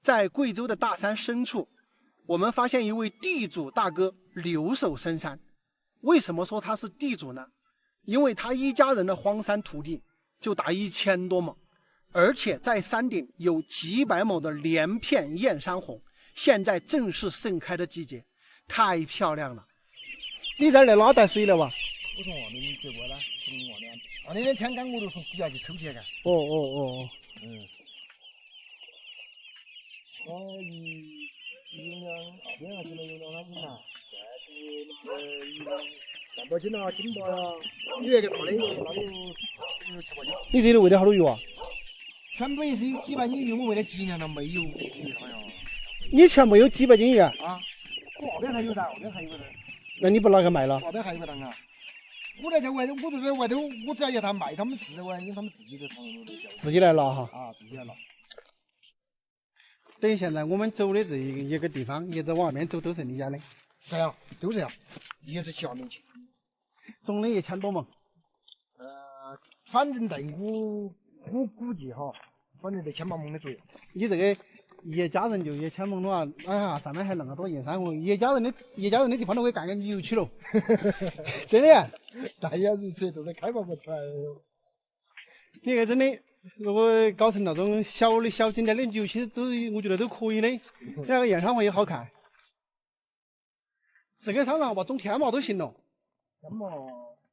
在贵州的大山深处，我们发现一位地主大哥留守深山。为什么说他是地主呢？因为他一家人的荒山土地就达1000多亩，而且在山顶有几百亩的连片燕山红，现在正是盛开的季节，太漂亮了。你在那哪带水了吧？我从外面接过来，从外面。那天天干我都从底下去抽起来。哦。有两2边啊，现在有2斤了，3多斤了，斤多了，鱼个大的有7、8斤。你这里喂的好多鱼啊？全部也是有几百斤鱼，我喂了几年了没有鱼了呀。你全部有几百斤鱼啊？啊，我那边还有噻，那边还有个噻。那你不拿去卖了？那边还有个档啊。我在外头，我都在外头，我只要他卖他们吃，因为他们自己都自己来拿哈。啊，自己来拿。等于现在我们走的这一个地方，一直往外面走都是你家的。是呀，都是呀，一直下面去。种了1000多亩。反正对我估计哈，反正得1000多亩的左右。你这个一家人就1000亩的话，哎呀，上面还那么多燕山红，一家人的地方都可以干个牛去了。真的。但也如此，都是开发不出来。你看真的，如果搞成那种小景点的牛去，我觉得都可以的。那个燕山红也好看。这个山上吧，种天麻都行了。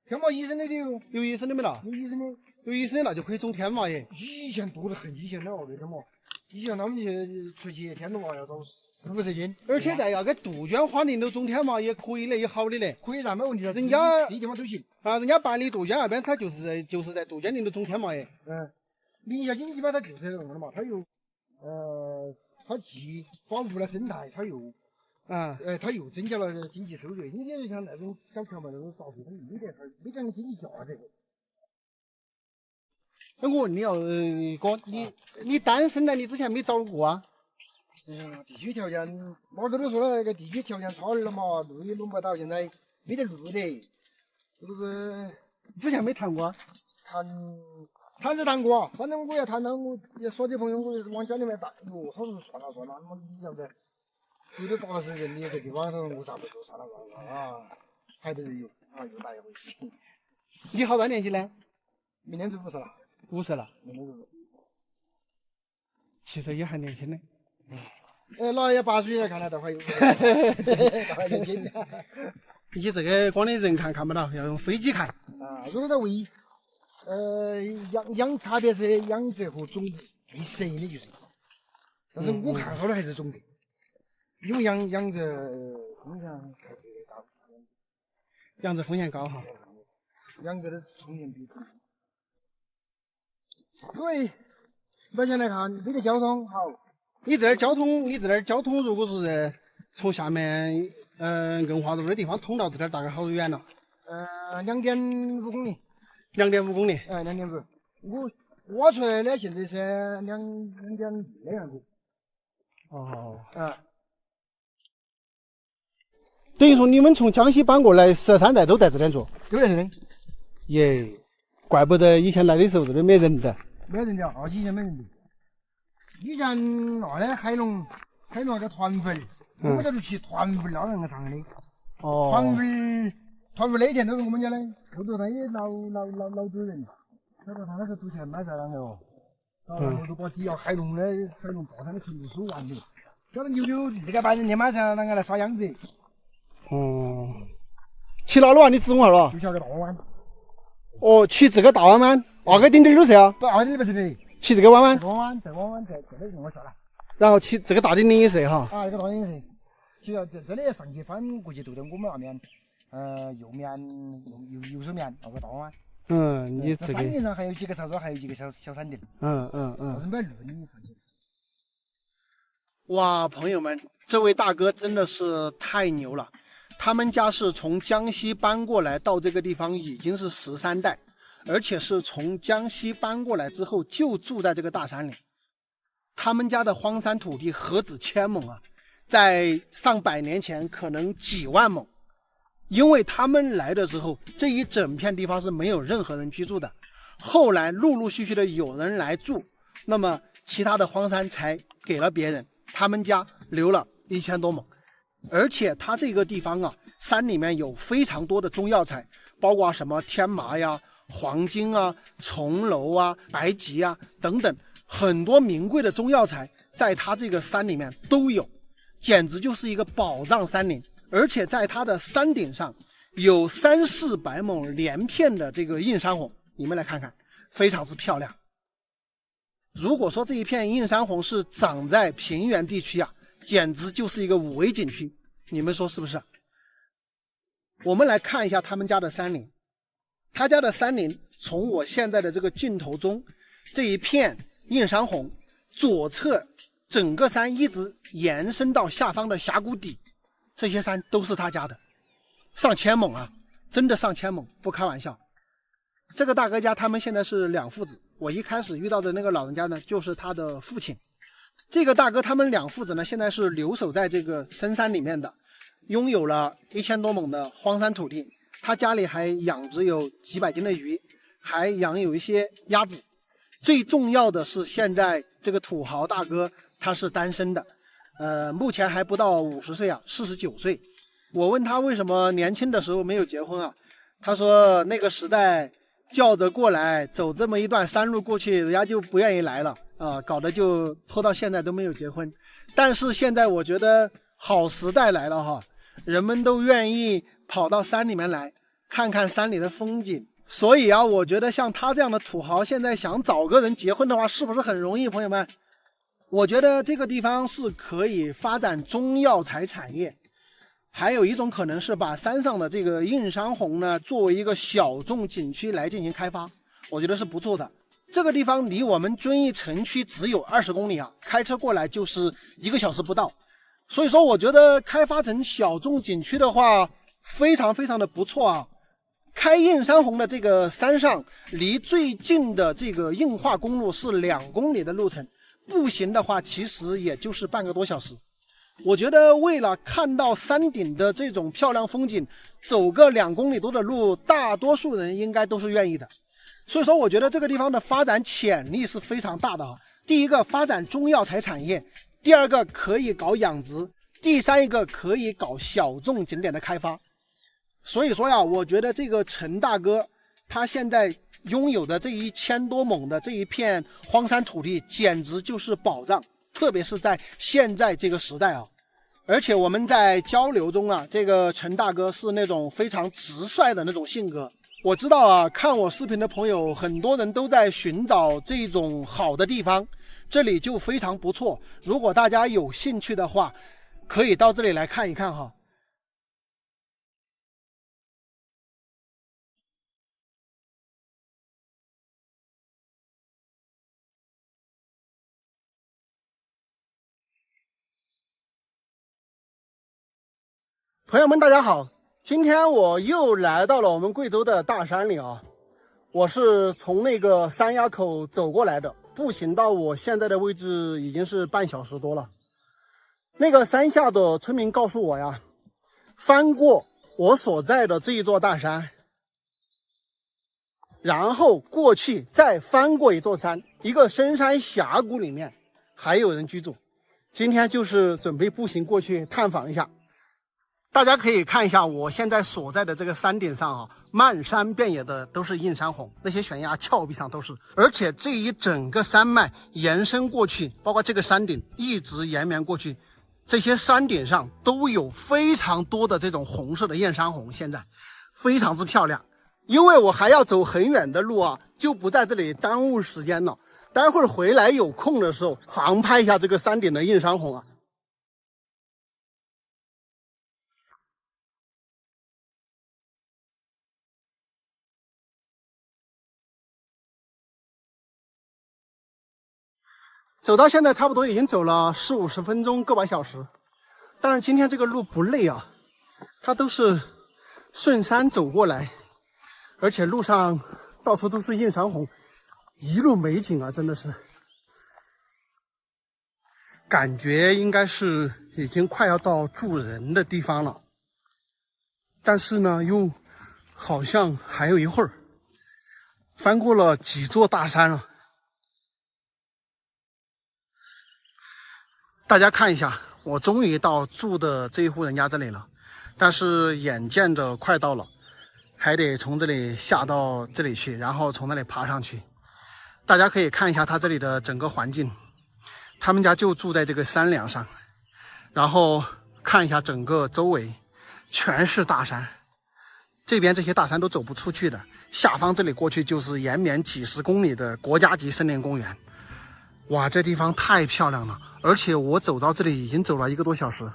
天麻医生的都有。有医生的没了？有医生的。有医生的那就可以种天麻耶。以前多得很，以前的那天麻，以前他们出去天麻要找40-50斤。而且在那个杜鹃花林都种天麻也可以的，也好的嘞。可以噻，没问题的。人家这地方都行啊，人家办理杜鹃那边，他就是在杜鹃林都种天麻耶。宁夏经济吧，它就是那种的嘛，它有它既保护了生态，它又它又增加了经济收入。你就像那种小条嘛，那种杂碎，它没点经济价值。那我问你哦，哥，你单身呢？你之前没找过啊？地区条件，马哥都说了，那个地区条件差点了嘛，路也弄不到，现在没得路的，是不是？之前没谈过啊？谈是谈过，反正我要谈到我说的朋友，我往家里面带。哟，他说算了，你晓得，有的打了是人的这地方，他说我咋不做算了啊？还不是有又来一回事。你好大年纪呢？明年就50了。50了。明年就50。其实也还年轻的。老爷8岁也看得到，还有。还年轻。你这个光的人看不到，要用飞机看。如果在喂，特别是养殖和种植最适应的就是，但是我看好的还是种植，因为养殖风险高。养殖风险高哈。养殖的风险比。因为目前来看，这个交通好。你这儿交通，如果是从下面硬化路的地方通到这儿，大概好远了？2.5公里。2.5公里。2.5。我挖出来的现在是2.2的样子。等于说你们从江西搬过来13代都在这边住？都在这边。耶，怪不得以前来的时候这里没人的。没人的啊，以前没人的。以前那的海龙那个团粉，我们在这去团粉那个上的。团粉那天都是我们家的，后头他也老主人，晓得他那个赌钱买在那个哦。后头把底下海龙抱上的全部收完的，晓得牛自个把人家买在那个来耍样子。骑哪路啊？你指我了？就下个大弯。骑这个大弯弯，2.5都是啊？不，2.5不是的。骑这个弯弯。再弯弯，这个让我下来。然后骑这个大顶顶也是哈。这个大顶是。其实这里上去翻过去，就在我们那面，右手面那个大弯弯。你这个。山顶上还有几个潮州，还有几个小山顶。但是没路你上去。哇，朋友们，这位大哥真的是太牛了！他们家是从江西搬过来到这个地方已经是13代，而且是从江西搬过来之后就住在这个大山里。他们家的荒山土地何止1000亩啊，在上百年前可能几万亩。因为他们来的时候，这一整片地方是没有任何人居住的，后来陆陆续续的有人来住，那么其他的荒山才给了别人。他们家留了1000多亩，而且它这个地方啊，山里面有非常多的中药材，包括什么天麻呀、黄金啊、重楼啊、白及啊等等，很多名贵的中药材在它这个山里面都有，简直就是一个宝藏山林。而且在它的山顶上有300-400亩连片的这个映山红，你们来看看，非常之漂亮。如果说这一片映山红是长在平原地区啊，简直就是一个5 A 景区，你们说是不是？我们来看一下他们家的山林，他家的山林从我现在的这个镜头中，这一片映山红左侧整个山一直延伸到下方的峡谷底，这些山都是他家的，上千亩啊，真的上千亩，不开玩笑。这个大哥家他们现在是2父子，我一开始遇到的那个老人家呢，就是他的父亲。这个大哥他们2父子呢，现在是留守在这个深山里面的，拥有了1000多亩的荒山土地。他家里还养殖有几百斤的鱼，还养有一些鸭子。最重要的是，现在这个土豪大哥他是单身的，目前还不到50岁啊，49岁。我问他为什么年轻的时候没有结婚啊？他说那个时代叫着过来，走这么一段山路过去，人家就不愿意来了啊，搞得就拖到现在都没有结婚。但是现在我觉得好时代来了哈，人们都愿意跑到山里面来看看山里的风景。所以啊，我觉得像他这样的土豪，现在想找个人结婚的话，是不是很容易？朋友们，我觉得这个地方是可以发展中药材产业。还有一种可能是把山上的这个映山红呢，作为一个小众景区来进行开发，我觉得是不错的。这个地方离我们遵义城区只有20公里啊，开车过来就是1个小时不到。所以说，我觉得开发成小众景区的话，非常非常的不错啊。开映山红的这个山上，离最近的这个映化公路是2公里的路程，步行的话其实也就是半个多小时。我觉得为了看到山顶的这种漂亮风景，走个2公里多的路，大多数人应该都是愿意的。所以说，我觉得这个地方的发展潜力是非常大的啊。第一个，发展中药材产业；第二个，可以搞养殖；第三一个，可以搞小众景点的开发。所以说呀，我觉得这个陈大哥他现在拥有的这1000多亩的这一片荒山土地，简直就是宝藏，特别是在现在这个时代啊。而且我们在交流中啊，这个陈大哥是那种非常直率的那种性格。我知道啊，看我视频的朋友很多人都在寻找这种好的地方，这里就非常不错。如果大家有兴趣的话，可以到这里来看一看哈。朋友们大家好，今天我又来到了我们贵州的大山里啊。我是从那个山垭口走过来的，步行到我现在的位置已经是半小时多了。那个山下的村民告诉我呀，翻过我所在的这一座大山，然后过去再翻过一座山，一个深山峡谷里面还有人居住。今天就是准备步行过去探访一下。大家可以看一下我现在所在的这个山顶上啊，漫山遍野的都是映山红，那些悬崖峭壁上都是，而且这一整个山脉延伸过去，包括这个山顶一直延绵过去，这些山顶上都有非常多的这种红色的映山红，现在非常之漂亮。因为我还要走很远的路啊，就不在这里耽误时间了。待会儿回来有空的时候，航拍一下这个山顶的映山红啊。走到现在差不多已经走了40-50分钟，个把小时。当然今天这个路不累啊，它都是顺山走过来，而且路上到处都是映山红，一路美景啊，真的是感觉应该是已经快要到住人的地方了，但是呢又好像还有一会儿。翻过了几座大山了。大家看一下，我终于到住的这一户人家这里了，但是眼见着快到了，还得从这里下到这里去，然后从那里爬上去。大家可以看一下他这里的整个环境，他们家就住在这个山梁上，然后看一下整个周围全是大山，这边这些大山都走不出去的，下方这里过去就是延绵几十公里的国家级森林公园。哇，这地方太漂亮了，而且我走到这里已经走了1个多小时。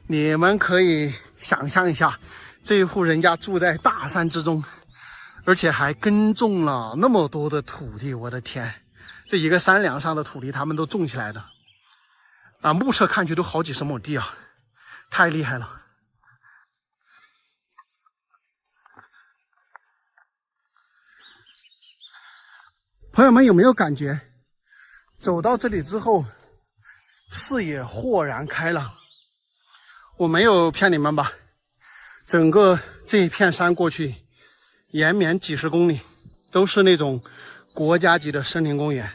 你们可以想象一下，这一户人家住在大山之中，而且还耕种了那么多的土地，我的天，这一个山梁上的土地他们都种起来的啊，目测看去都好几十亩地啊，太厉害了。朋友们有没有感觉走到这里之后视野豁然开朗？我没有骗你们吧，整个这一片山过去延绵几十公里，都是那种国家级的森林公园，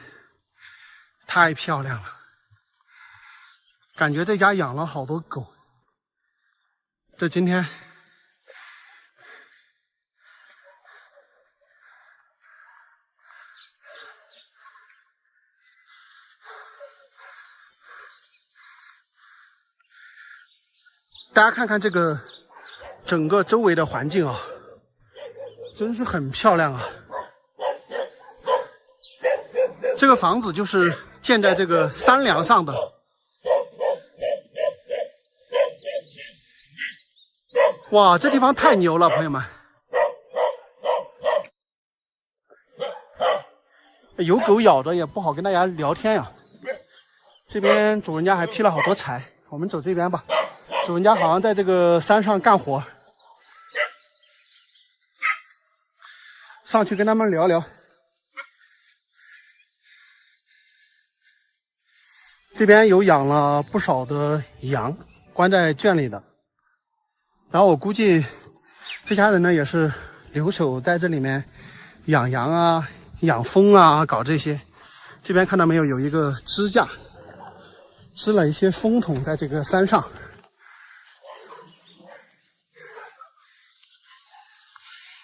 太漂亮了。感觉这家养了好多狗，这今天大家看看这个整个周围的环境啊，真是很漂亮啊。这个房子就是建在这个山梁上的。哇，这地方太牛了，朋友们！有狗咬着也不好跟大家聊天呀。这边主人家还劈了好多柴，我们走这边吧。主人家好像在这个山上干活，上去跟他们聊聊。这边有养了不少的羊，关在圈里的。然后我估计这家人呢也是留守在这里面养羊啊、养蜂啊，搞这些。这边看到没有，有一个支架，支了一些风筒在这个山上。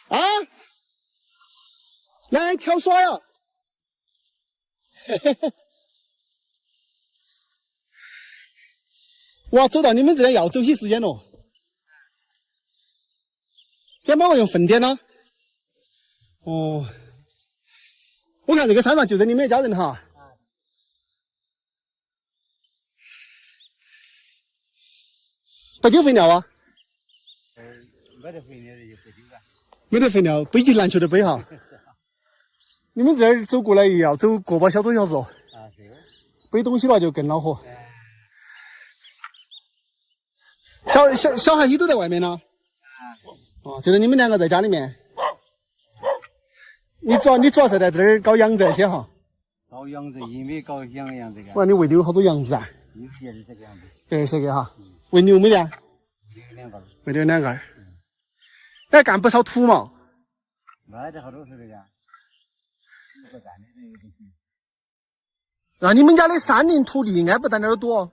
啊！来跳耍呀！嘿嘿嘿！哇，走到你们这里要走些时间了。今天帮我用粪点呢？哦，我看这个山上就在你们一家人哈。不丢肥料啊？没得肥料的就不丢了。没得肥料，背起篮球的背哈。你们这儿走过来也要走个把小时哦。啊，是。背东西了就更恼火。小孩也都在外面呢。哦，就在你们2个在家里面。你主要是在这儿搞养这些哈。搞养殖，因为搞养这个。哇，你胃里有好多羊子啊？也是这个样子。20个哈。喂牛没得？有2个。喂了2个。那干不少土嘛。没得好多是这个。不干的这个。那你们家的山林土地应该不但那儿多。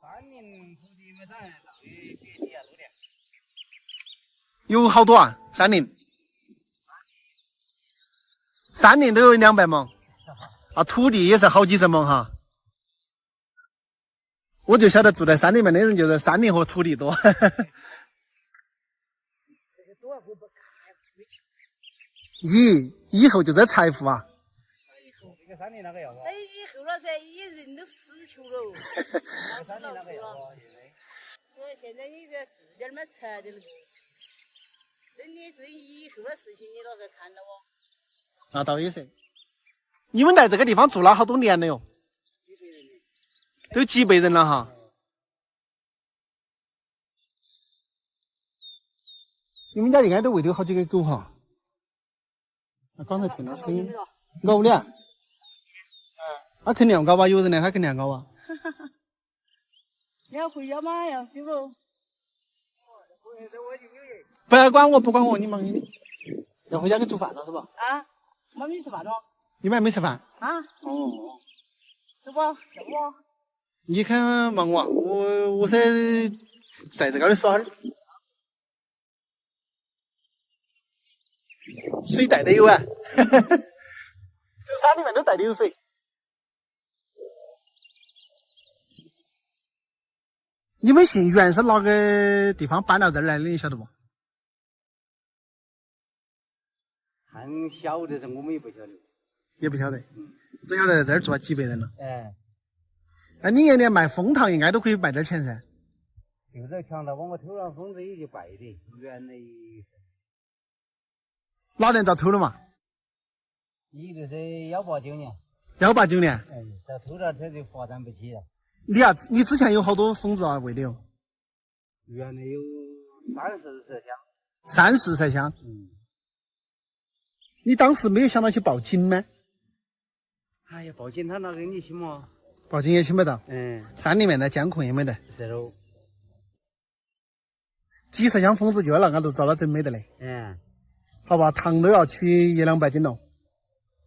山林土地没长，到别地啊多点。有好多啊？山林都有200亩，啊，土地也是好几十亩哈。我就晓得住在山里面的人就是山林和土地多。以后就是财富啊。这个山林那个要啊？哎，以后了噻，以人都死球了。山林那个要啊？现在你这自点儿没财的了不？等你这以后的事情，你到时候看到哦。那倒也是。你们在这个地方住了好多年了哟。都几辈人了哈。你们家应该都喂了好几个狗哈。刚才听到声音，高不了。他肯定高吧？有人来，他肯定高吧？你要回家嘛呀？对不？不要管我，不管我，你忙你的。要回家给煮饭了是吧？啊，妈咪吃饭了。你们还没吃饭？啊。哦。吃不？要不？你看忙哇，我是在这嘎里耍哈儿，水带的有啊，这山里面都带的有水。你们姓袁是哪个地方搬到这儿来的？你晓得不？看晓得的，我们也不晓得。也不晓得，只晓得在这儿住了几百人了。哎，那你一年卖蜂糖应该都可以卖点钱噻。就在墙头帮我偷了蜂子也就败的，原来哪年遭偷了嘛也就是189年。 ？189年。哎，遭偷了这就发展不起了。你之前有好多蜂子啊？喂的有原来有30麝香。 30麝香。你当时没有想到去报警吗？哎呀，报警他哪给你去嘛？报警也请不到。山里面的监控也没得。是喽。几十箱蜂子就要那个都遭了真没得嘞。好吧，糖都要取100-200斤了，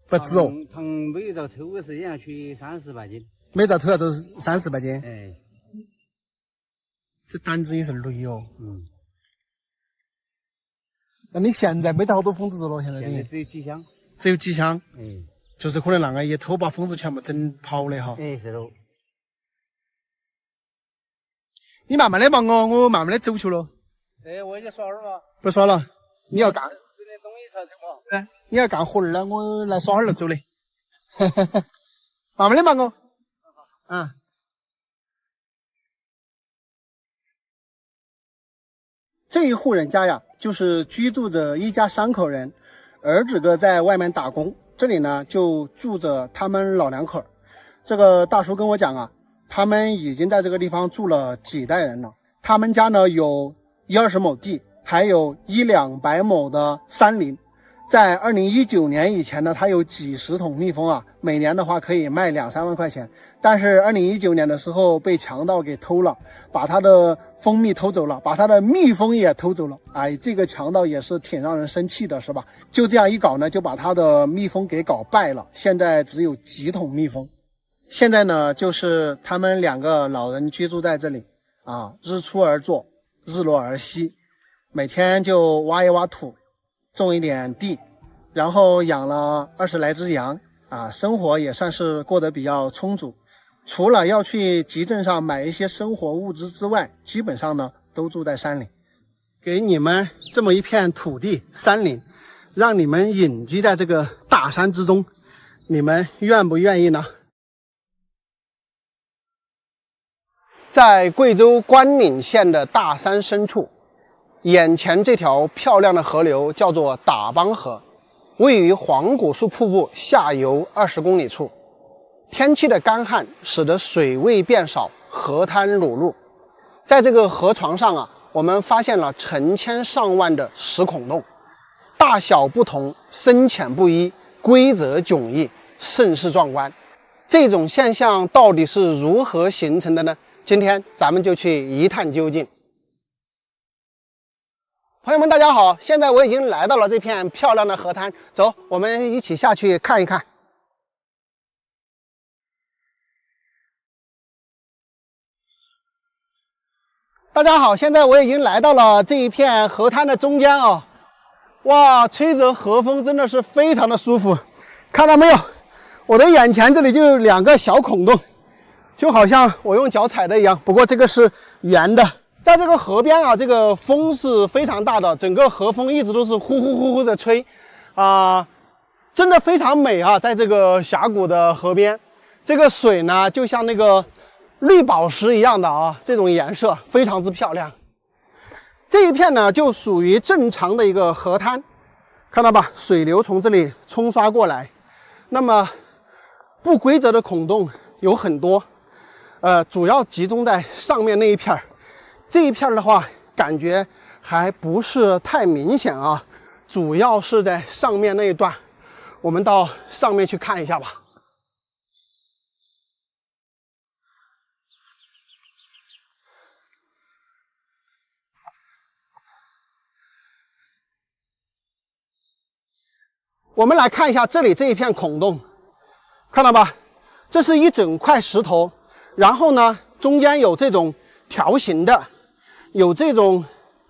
不止哦。糖没遭偷的时间取30-40斤。没遭偷要走30-40斤。这胆子也是累哦。那你现在没得好多蜂子走了？现在只有几箱。只有几箱。就是可能那个一偷把蜂子全部整跑的哈。是喽。你慢慢的忙哦，我慢慢的走去了。我也耍会儿嘛。不耍了，你要干。吃点东西才走嘛。你要干活儿了，我来耍会儿就走的。慢慢的忙哦。这一户人家呀，就是居住着一家3口人，儿子个在外面打工，这里呢就住着他们老2口。这个大叔跟我讲啊，他们已经在这个地方住了几代人了。他们家呢有120亩地，还有100-200亩的山林。在2019年以前呢，他有几十桶蜜蜂啊，每年的话可以卖2-3万块钱。但是2019年的时候被强盗给偷了，把他的蜂蜜偷走了，把他的蜜蜂也偷走了。哎，这个强盗也是挺让人生气的，是吧？就这样一搞呢，就把他的蜜蜂给搞败了。现在只有几桶蜜蜂。现在呢，就是他们2个老人居住在这里啊，日出而作，日落而息，每天就挖一挖土，种一点地，然后养了20来只羊啊，生活也算是过得比较充足。除了要去集镇上买一些生活物资之外，基本上呢都住在山里。给你们这么一片土地山林，让你们隐居在这个大山之中，你们愿不愿意呢？在贵州关岭县的大山深处，眼前这条漂亮的河流叫做打帮河，位于黄果树瀑布下游20公里处。天气的干旱使得水位变少，河滩裸露。在这个河床上啊，我们发现了成千上万的石孔洞，大小不同，深浅不一，规则迥异，甚是壮观。这种现象到底是如何形成的呢？今天咱们就去一探究竟。朋友们大家好，现在我已经来到了这片漂亮的河滩，走，我们一起下去看一看。大家好，现在我已经来到了这一片河滩的中间啊，哇，吹着河风真的是非常的舒服。看到没有，我的眼前这里就有2个小孔洞，就好像我用脚踩的一样，不过这个是圆的。在这个河边啊，这个风是非常大的，整个河风一直都是呼呼呼呼的吹啊，真的非常美啊。在这个峡谷的河边，这个水呢就像那个绿宝石一样的啊，这种颜色非常之漂亮。这一片呢就属于正常的一个河滩，看到吧，水流从这里冲刷过来。那么不规则的孔洞有很多，主要集中在上面那一片。这一片的话感觉还不是太明显啊，主要是在上面那一段，我们到上面去看一下吧。我们来看一下这里这一片孔洞，看到吧，这是一整块石头，然后呢，中间有这种条形的，有这种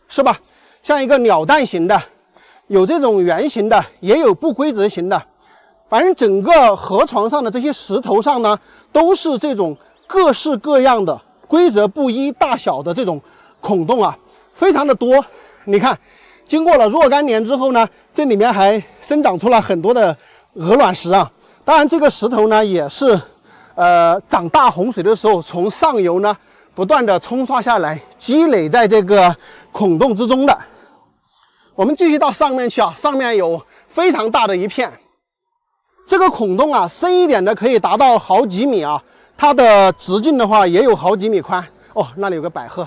是吧，像一个鸟蛋形的，有这种圆形的，也有不规则形的。反正整个河床上的这些石头上呢，都是这种各式各样的、规则不一、大小的这种孔洞啊，非常的多。你看，经过了若干年之后呢，这里面还生长出了很多的鹅卵石啊。当然，这个石头呢，也是涨大洪水的时候，从上游呢不断的冲刷下来，积累在这个孔洞之中的。我们继续到上面去啊，上面有非常大的一片。这个孔洞啊，深一点的可以达到好几米啊，它的直径的话也有好几米宽。哦，那里有个百合。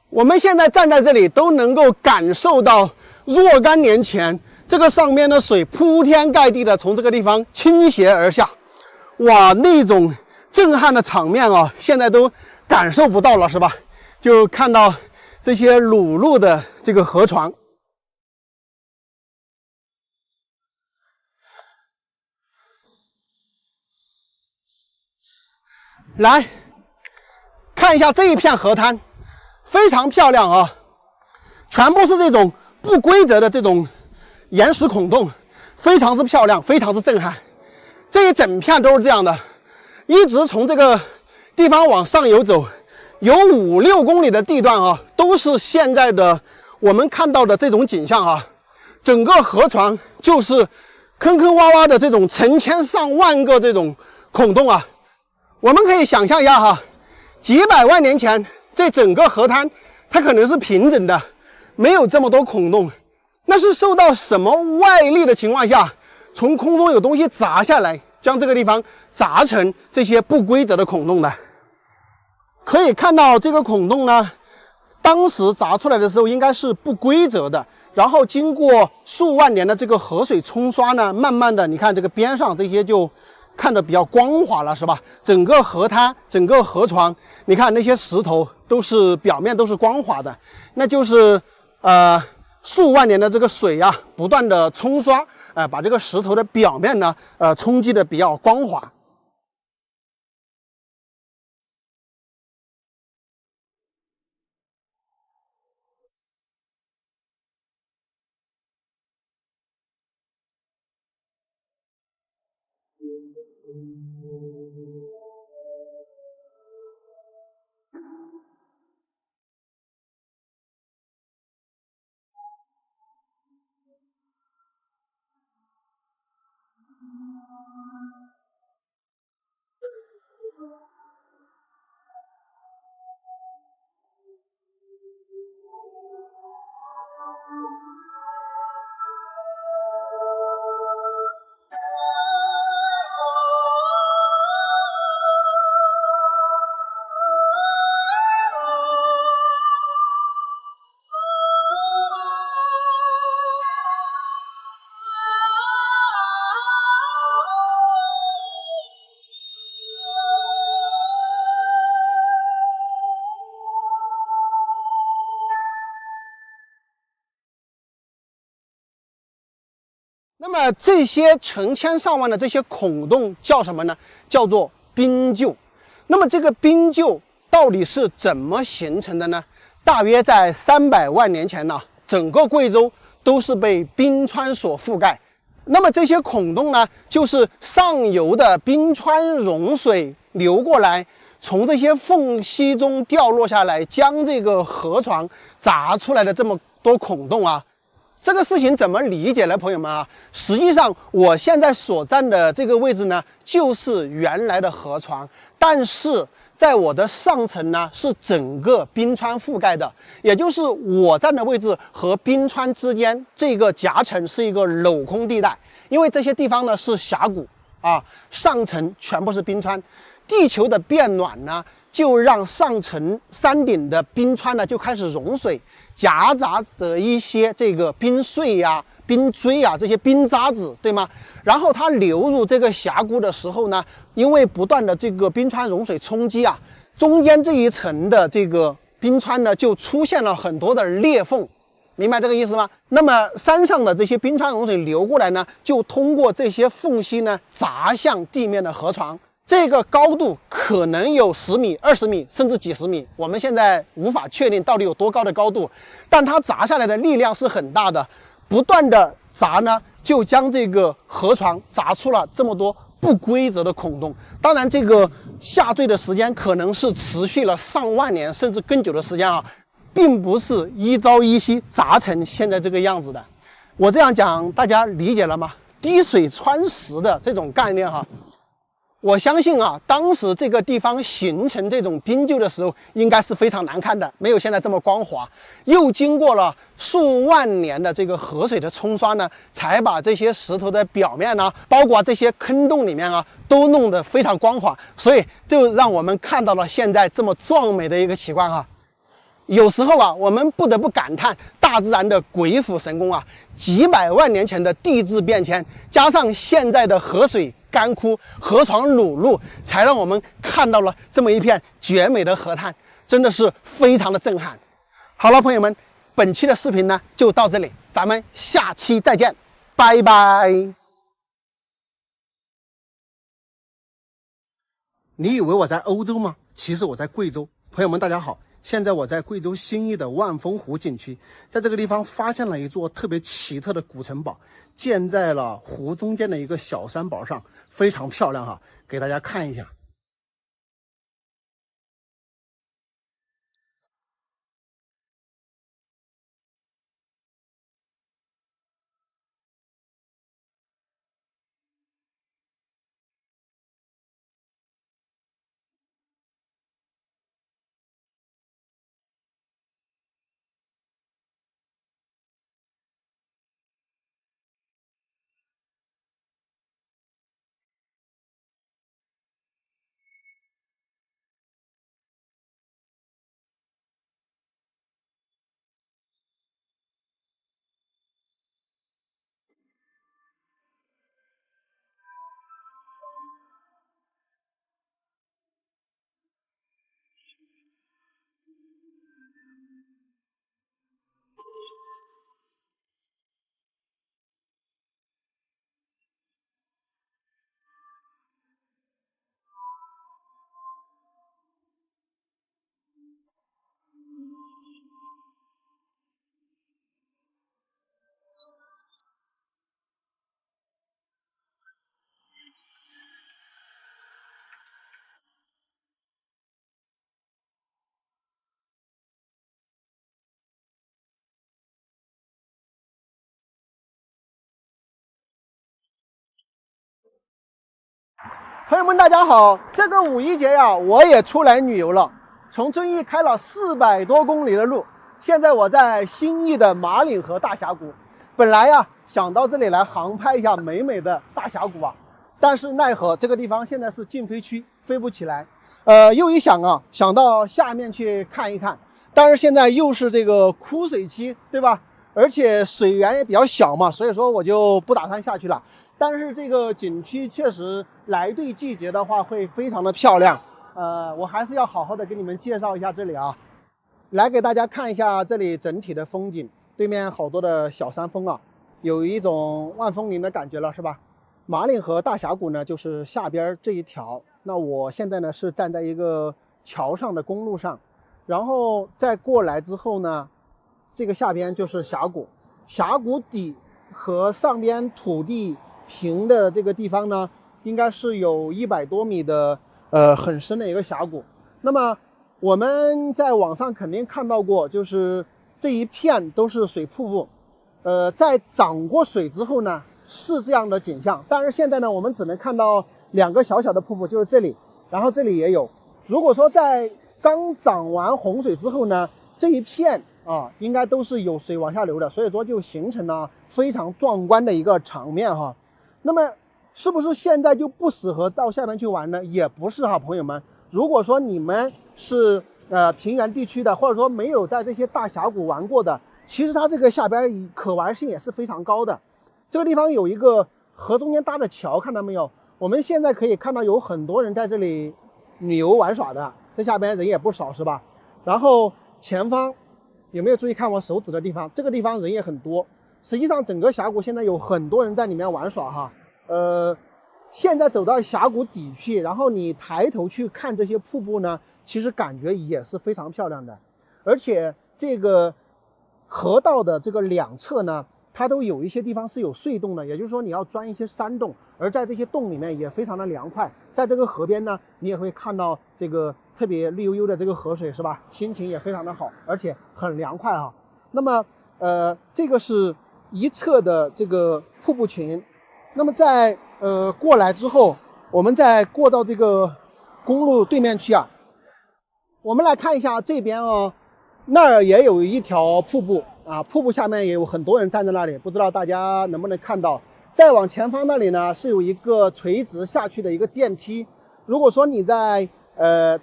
我们现在站在这里都能够感受到若干年前这个上面的水铺天盖地的从这个地方倾斜而下，哇，那种震撼的场面啊，现在都感受不到了，是吧？就看到这些裸露的这个河床。来看一下这一片河滩，非常漂亮啊，全部是这种不规则的这种岩石孔洞，非常之漂亮，非常之震撼。这一整片都是这样的，一直从这个地方往上游走，有5、6公里的地段啊，都是现在的我们看到的这种景象啊。整个河床就是坑坑洼洼的这种成千上万个这种孔洞啊。我们可以想象一下哈，几百万年前这整个河滩它可能是平整的，没有这么多孔洞，那是受到什么外力的情况下，从空中有东西砸下来，将这个地方砸成这些不规则的孔洞的。可以看到这个孔洞呢，当时砸出来的时候应该是不规则的，然后经过数万年的这个河水冲刷呢，慢慢的你看这个边上这些就看得比较光滑了，是吧？整个河滩、整个河床，你看那些石头都是表面都是光滑的，那就是数万年的这个水啊，不断的冲刷，把这个石头的表面呢，冲击的比较光滑。那么这些成千上万的这些孔洞叫什么呢？叫做冰臼。那么这个冰臼到底是怎么形成的呢？大约在300万年前呢，整个贵州都是被冰川所覆盖。那么这些孔洞呢，就是上游的冰川融水流过来，从这些缝隙中掉落下来，将这个河床砸出来的这么多孔洞啊。这个事情怎么理解呢，朋友们啊？实际上，我现在所站的这个位置呢，就是原来的河床，但是在我的上层呢，是整个冰川覆盖的，也就是我站的位置和冰川之间这个夹层是一个镂空地带，因为这些地方呢是峡谷啊，上层全部是冰川。地球的变暖呢，就让上层山顶的冰川呢就开始融水，夹杂着一些这个冰碎呀、冰锥啊这些冰渣子，对吗？然后它流入这个峡谷的时候呢，因为不断的这个冰川融水冲击啊，中间这一层的这个冰川呢就出现了很多的裂缝，明白这个意思吗？那么山上的这些冰川融水流过来呢，就通过这些缝隙呢砸向地面的河床。这个高度可能有10米、20米，甚至几十米，我们现在无法确定到底有多高的高度，但它砸下来的力量是很大的，不断的砸呢，就将这个河床砸出了这么多不规则的孔洞。当然，这个下坠的时间可能是持续了上万年甚至更久的时间啊，并不是一朝一夕砸成现在这个样子的。我这样讲，大家理解了吗？滴水穿石的这种概念哈。我相信啊，当时这个地方形成这种冰臼的时候，应该是非常难看的，没有现在这么光滑。又经过了数万年的这个河水的冲刷呢，才把这些石头的表面呢，包括这些坑洞里面啊，都弄得非常光滑，所以就让我们看到了现在这么壮美的一个奇观哈。有时候啊，我们不得不感叹大自然的鬼斧神工啊！几百万年前的地质变迁，加上现在的河水干枯、河床裸露，才让我们看到了这么一片绝美的河滩，真的是非常的震撼。好了，朋友们，本期的视频呢就到这里，咱们下期再见，拜拜。你以为我在欧洲吗？其实我在贵州。朋友们，大家好。现在我在贵州兴义的万峰湖景区，在这个地方发现了一座特别奇特的古城堡，建在了湖中间的一个小山堡上，非常漂亮哈，给大家看一下。朋友们，大家好！这个五一节呀，我也出来旅游了，从遵义开了400多公里的路，现在我在兴义的马岭河大峡谷。本来呀，想到这里来航拍一下美美的大峡谷啊，但是奈何这个地方现在是禁飞区，飞不起来。又一想啊，想到下面去看一看，但是现在又是这个枯水期，对吧？而且水源也比较小嘛，所以说我就不打算下去了。但是这个景区确实来对季节的话会非常的漂亮，我还是要好好的给你们介绍一下这里啊，来给大家看一下这里整体的风景。对面好多的小山峰啊，有一种万峰林的感觉了，是吧？马岭河大峡谷呢，就是下边这一条。那我现在呢是站在一个桥上的公路上，然后再过来之后呢，这个下边就是峡谷，峡谷底和上边土地平的这个地方呢，应该是有100多米的很深的一个峡谷。那么我们在网上肯定看到过，就是这一片都是水瀑布，在涨过水之后呢是这样的景象，但是现在呢我们只能看到2个小小的瀑布，就是这里，然后这里也有。如果说在刚涨完洪水之后呢，这一片啊应该都是有水往下流的，所以说就形成了非常壮观的一个场面哈。那么是不是现在就不适合到下面去玩呢？也不是哈，朋友们。如果说你们是平原地区的，或者说没有在这些大峡谷玩过的，其实它这个下边可玩性也是非常高的。这个地方有一个河中间搭的桥，看到没有？我们现在可以看到有很多人在这里旅游玩耍的，这下边人也不少，是吧？然后前方有没有注意看我手指的地方？这个地方人也很多。实际上整个峡谷现在有很多人在里面玩耍哈，现在走到峡谷底去，然后你抬头去看这些瀑布呢，其实感觉也是非常漂亮的。而且这个河道的这个两侧呢，它都有一些地方是有隧洞的，也就是说你要钻一些山洞，而在这些洞里面也非常的凉快。在这个河边呢，你也会看到这个特别绿油油的这个河水，是吧？心情也非常的好，而且很凉快啊。那么这个是一侧的这个瀑布群。那么在过来之后，我们再过到这个公路对面去啊。我们来看一下这边哦，那儿也有一条瀑布啊，瀑布下面也有很多人站在那里，不知道大家能不能看到。再往前方那里呢，是有一个垂直下去的一个电梯。如果说你在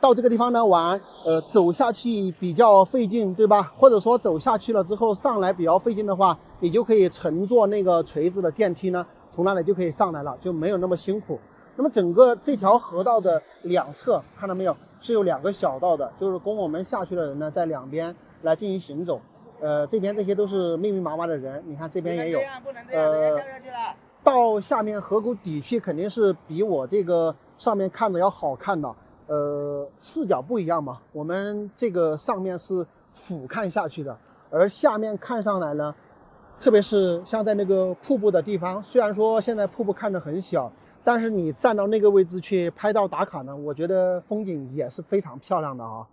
到这个地方呢玩，走下去比较费劲，对吧？或者说走下去了之后上来比较费劲的话，你就可以乘坐那个垂直的电梯呢，从那里就可以上来了，就没有那么辛苦。那么整个这条河道的两侧，看到没有，是有2个小道的，就是供我们下去的人呢在两边来进行行走。这边这些都是密密麻麻的人，你看这边也有。到下面河谷底去肯定是比我这个上面看的要好看的。视角不一样嘛，我们这个上面是俯瞰下去的，而下面看上来呢，特别是像在那个瀑布的地方，虽然说现在瀑布看着很小，但是你站到那个位置去拍照打卡呢，我觉得风景也是非常漂亮的啊。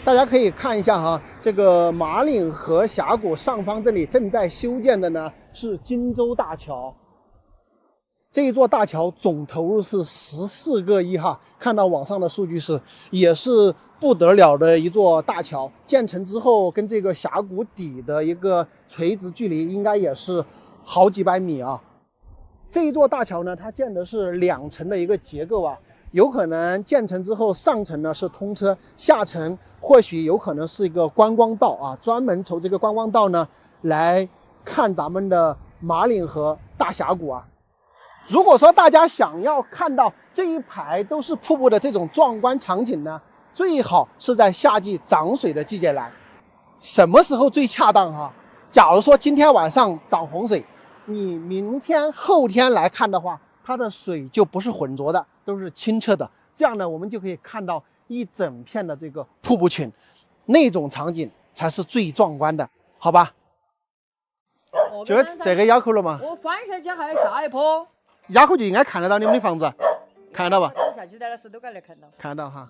大家可以看一下哈，这个马岭河峡谷上方这里正在修建的呢是荆州大桥。这一座大桥总投入是14个亿哈，看到网上的数据是，也是不得了的一座大桥。建成之后，跟这个峡谷底的一个垂直距离应该也是好几百米啊。这一座大桥呢，它建的是2层的一个结构啊，有可能建成之后上层呢是通车，下层或许有可能是一个观光道啊，专门从这个观光道呢来看咱们的马岭河大峡谷啊。如果说大家想要看到这一排都是瀑布的这种壮观场景呢，最好是在夏季涨水的季节来。什么时候最恰当哈？假如说今天晚上涨洪水，你明天后天来看的话，它的水就不是浑浊的，都是清澈的。这样呢，我们就可以看到一整片的这个瀑布群，那种场景才是最壮观的，好吧？就是这个垭口了吗？我翻下去还有下一坡。垭口就应该看得到你们的房子，看得到吧？下去的时候都该能看到。看得到哈。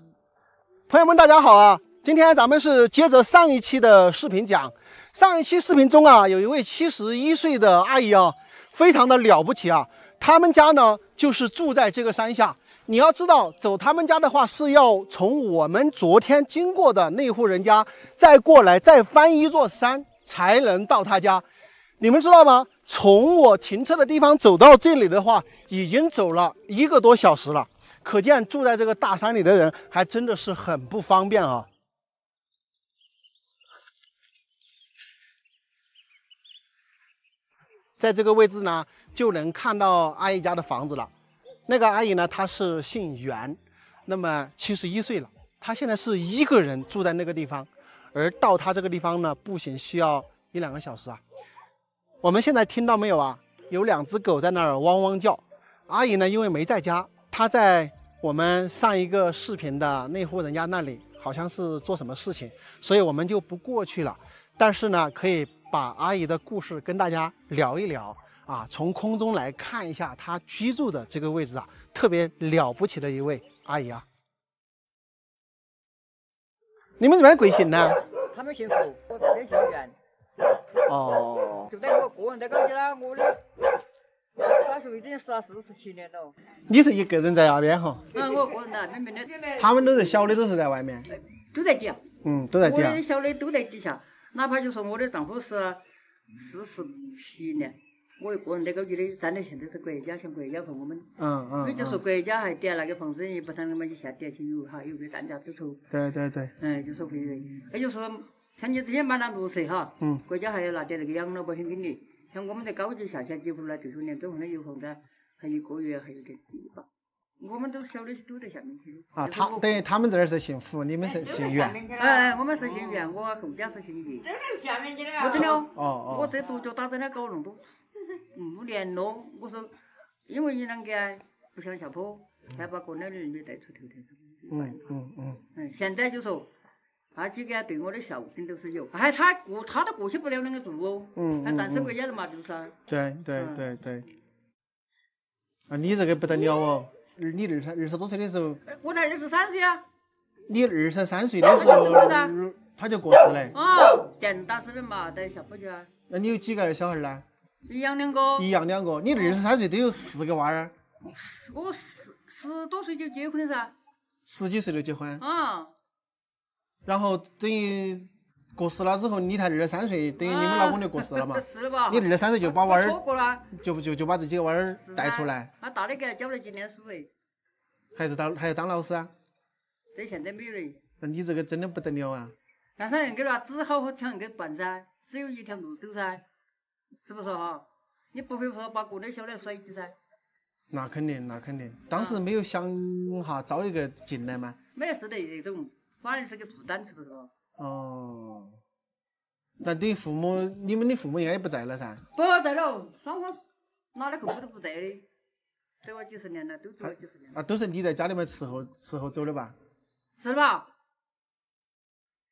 朋友们，大家好啊！今天咱们是接着上一期的视频讲。上一期视频中啊，有一位71岁的阿姨啊，非常的了不起啊。他们家呢，就是住在这个山下。你要知道，走他们家的话，是要从我们昨天经过的那户人家，再过来，再翻一座山，才能到他家。你们知道吗？从我停车的地方走到这里的话，已经走了1个多小时了。可见住在这个大山里的人还真的是很不方便啊。在这个位置呢，就能看到阿姨家的房子了。那个阿姨呢，她是姓袁，那么71岁了。她现在是1个人住在那个地方，而到她这个地方呢，步行需要1-2个小时啊。我们现在听到没有啊？有2只狗在那儿汪汪叫。阿姨呢，因为没在家，她在我们上一个视频的那户人家那里，好像是做什么事情，所以我们就不过去了。但是呢，可以把阿姨的故事跟大家聊一聊啊，从空中来看一下她居住的这个位置啊，特别了不起的一位阿姨啊。你们这边贵姓呢？他们姓胡，我这边姓袁。哦，就在我个人在搞起了，我的他说已经14、17年了。你是一个人在那边哈？我个人在那边的。他们都是小的，都是在外面。都在底下。都在底下。我的小的都在底下，哪怕就说我的丈夫是47年，我一个人在搞起的，站的现在是国家向国家分我们。也就说国家还点那个房子，也不让我们去下点去有哈，有个担架手头。对对对。就说会的，也就说。像你之前买了60哈，国家还要拿点那个养老保险给你。像我们在高级下县几户呢，60年最后的有房子，还1个月还有点低吧。我们都是小的都在下面去的。啊，等于他们这儿是姓胡，你们是姓袁。我们是姓袁，我后家是姓叶。这是下面去的。我真的哦。我这独脚打针了搞那么多，5年了。我说，因为你啷个不想下坡，还把过来的人给带出头条。现在就说那几个对我的孝敬都是有，还他都过去不了那个住哦。还战胜国家的嘛，就是。对。啊，你这个不得了哦！你20多岁的时候，我才23岁啊。你23岁的时候，他就过世了。啊，电打死人嘛，在下坡去啊。那你有几个小孩呢？一样2个。一样2个，你23岁都有4个娃儿。我10多岁就结婚了噻。10几岁就结婚。啊。然后等于过世了之后，你才23岁，等于你们老公就过世了嘛？是了吧？你23岁就把娃儿错过了，就把这几个娃儿带出来。那大的给他交了几年书费。还要当老师啊？这现在没有了。那你这个真的不得了啊！那他人给他只好抢人给办噻，只有一条路走噻，是不是哈？你不会说把过年小的甩起噻？那肯定。当时没有想哈招一个进来吗？没事的这种，反而是个负担，是不是？哦。那等于你们的父母应该也不在了噻？不在了，双方哪里户都不在的，走了几十年了，都走了几十年。啊，都是你在家里面伺候走的吧？是吧？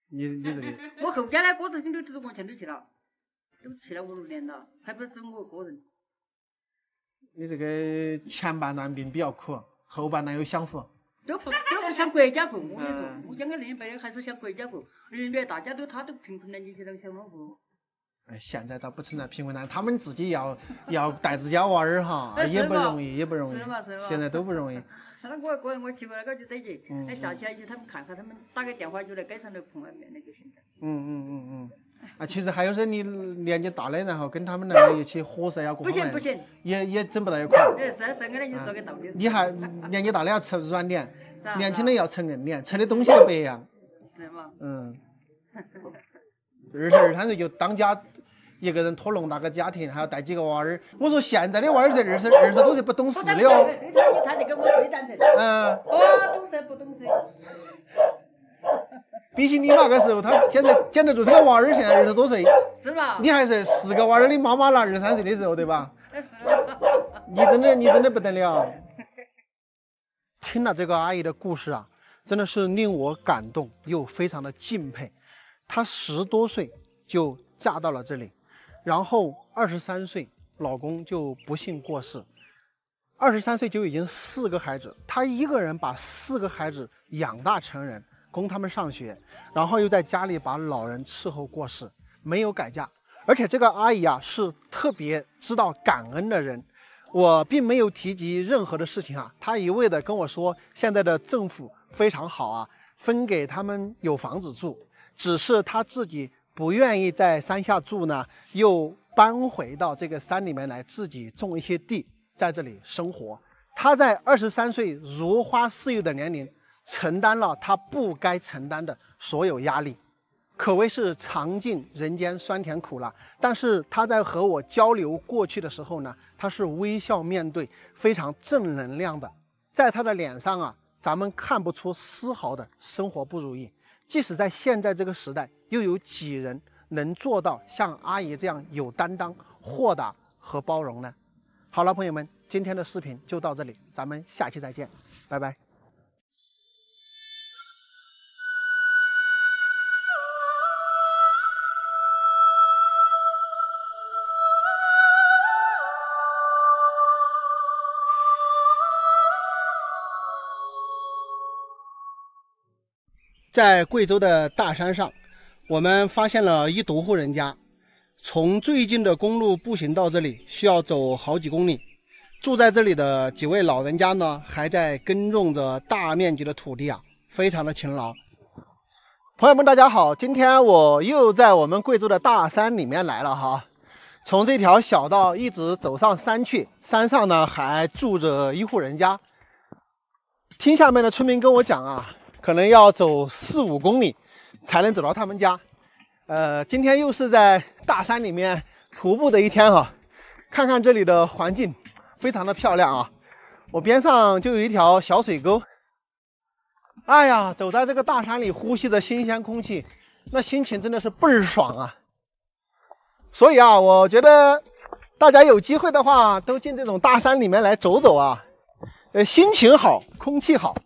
你这个。我后家的郭子兄弟都往前头去了，都去了5、6年了，还不是只我个人。你这个前半段命比较苦，后半段有享福。都是想国家富，我跟你说，我讲个另一辈还是想国家富，人家大家他都贫困了，你去那个想啷富？哎，现在倒不存在贫困难，他们自己要带自家娃儿哈，也不容易。是嘛。现在都不容易。那我去过那个就得去，那下去去他们看看，他们打个电话就来街上头碰外面那就行了。啊，其实还有些你年纪大的，然后跟他们那个一起合适呀，各方面不行，也整不到一块。是，我跟你说个道理。你还年纪大的要吃软点，年轻的要吃硬点，吃的东西都不一样。是嘛？22、23岁就当家，一个人拖弄大个家庭，还要带几个娃儿。我说现在的娃儿是20多岁不懂事的哦。他这个我最赞成。懂事不懂事。比起你那个时候，他现在简直就是个娃儿，现在20多岁。是吧？你还是4个娃儿的妈妈了，23岁的时候，对吧？你真的不得了。听了这个阿姨的故事啊，真的是令我感动又非常的敬佩。她10多岁就嫁到了这里，然后23岁老公就不幸过世，23岁就已经4个孩子，她一个人把4个孩子养大成人，供他们上学，然后又在家里把老人伺候过世，没有改嫁。而且这个阿姨啊是特别知道感恩的人，我并没有提及任何的事情啊，她一味的跟我说现在的政府非常好啊，分给他们有房子住，只是她自己不愿意在山下住呢，又搬回到这个山里面来，自己种一些地，在这里生活。她在23岁如花似玉的年龄，承担了她不该承担的所有压力，可谓是尝尽人间酸甜苦辣。但是她在和我交流过去的时候呢，她是微笑面对，非常正能量的。在她的脸上啊，咱们看不出丝毫的生活不如意。即使在现在这个时代，又有几人能做到像阿姨这样有担当、豁达和包容呢？好了，朋友们，今天的视频就到这里，咱们下期再见，拜拜。在贵州的大山上，我们发现了一独户人家。从最近的公路步行到这里需要走好几公里。住在这里的几位老人家呢，还在耕种着大面积的土地啊，非常的勤劳。朋友们大家好，今天我又在我们贵州的大山里面来了哈。从这条小道一直走上山去，山上呢还住着一户人家。听下面的村民跟我讲啊，可能要走4、5公里才能走到他们家。今天又是在大山里面徒步的一天啊，看看这里的环境非常的漂亮啊。我边上就有一条小水沟，哎呀，走在这个大山里，呼吸着新鲜空气，那心情真的是倍儿爽啊。所以啊，我觉得大家有机会的话，都进这种大山里面来走走啊。心情好，空气好，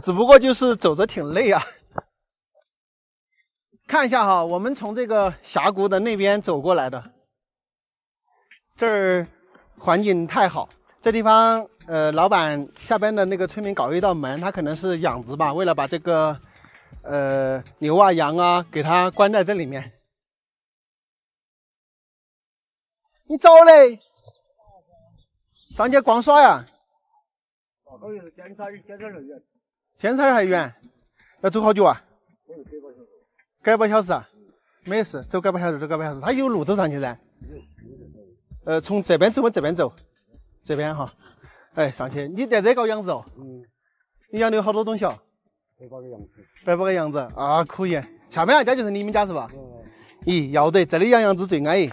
只不过就是走着挺累啊。看一下哈，我们从这个峡谷的那边走过来的，这儿环境太好。这地方老板下边的那个村民搞一道门，他可能是养殖吧，为了把这个牛啊羊啊给它关在这里面。你走嘞，上去逛耍呀？高也是检查很远，检查还远，要走好久啊？改8小时啊？没事，走改8小时，走改8小时，他有路走上去噻。从这边走，往这边走，这边哈，哎，上去。你在这搞养殖哦？你养的有好多东西哦？100个羊子。100个羊子啊，可以。下面那家就是你们家是吧？咦，要得，这里养羊子最安逸。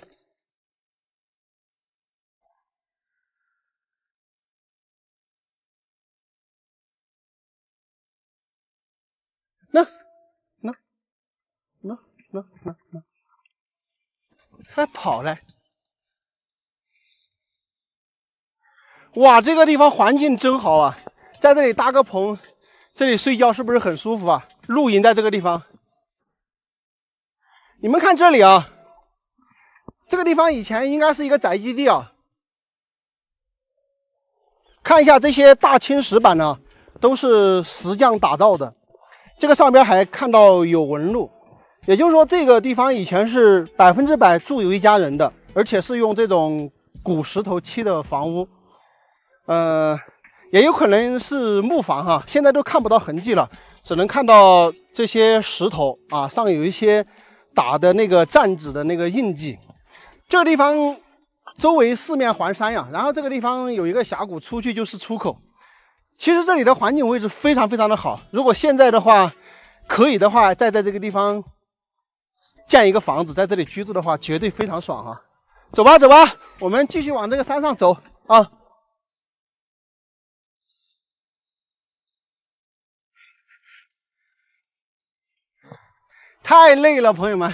那，还跑嘞！哇，这个地方环境真好啊，在这里搭个棚，这里睡觉是不是很舒服啊？露营在这个地方，你们看这里啊，这个地方以前应该是一个宅基地啊。看一下这些大青石板呢，都是石匠打造的，这个上边还看到有纹路。也就是说，这个地方以前是100%住有一家人的，而且是用这种古石头砌的房屋，也有可能是木房哈，现在都看不到痕迹了，只能看到这些石头啊上有一些打的那个战纸的那个印记。这个地方周围四面环山呀，然后这个地方有一个峡谷，出去就是出口。其实这里的环境位置非常的好，如果现在的话，可以的话，再在这个地方建一个房子，在这里居住的话，绝对非常爽哈！走吧，走吧，我们继续往这个山上走啊！太累了，朋友们，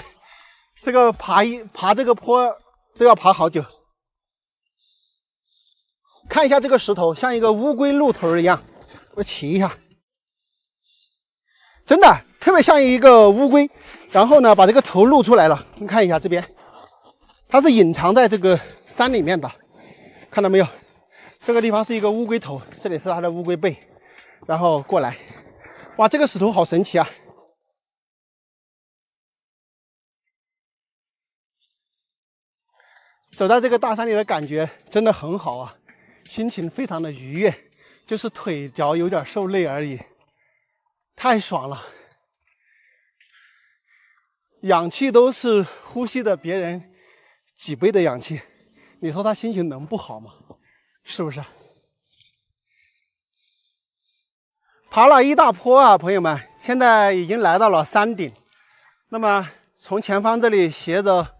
这个爬这个坡都要爬好久。看一下这个石头，像一个乌龟露头一样，我骑一下，真的特别像一个乌龟。然后呢，把这个头露出来了，你看一下这边，它是隐藏在这个山里面的，看到没有？这个地方是一个乌龟头，这里是它的乌龟背，然后过来，哇，这个石头好神奇啊！走在这个大山里的感觉真的很好啊，心情非常的愉悦，就是腿脚有点受累而已，太爽了。氧气都是呼吸的别人几倍的氧气，你说他心情能不好吗？是不是？爬了一大坡啊，朋友们，现在已经来到了山顶。那么从前方这里斜着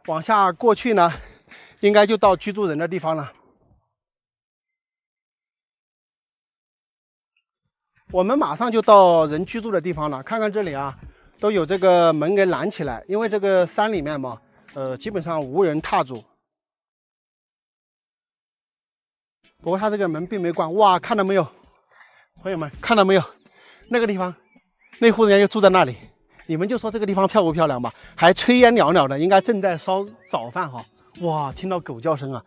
往下过去呢，应该就到居住人的地方了。我们马上就到人居住的地方了，看看这里啊。都有这个门给拦起来，因为这个山里面嘛，基本上无人踏足。不过它这个门并没关，哇，看到没有，朋友们，看到没有？那个地方，那户人家就住在那里。你们就说这个地方漂不漂亮吧？还炊烟袅袅的，应该正在烧早饭哈。哇，听到狗叫声啊！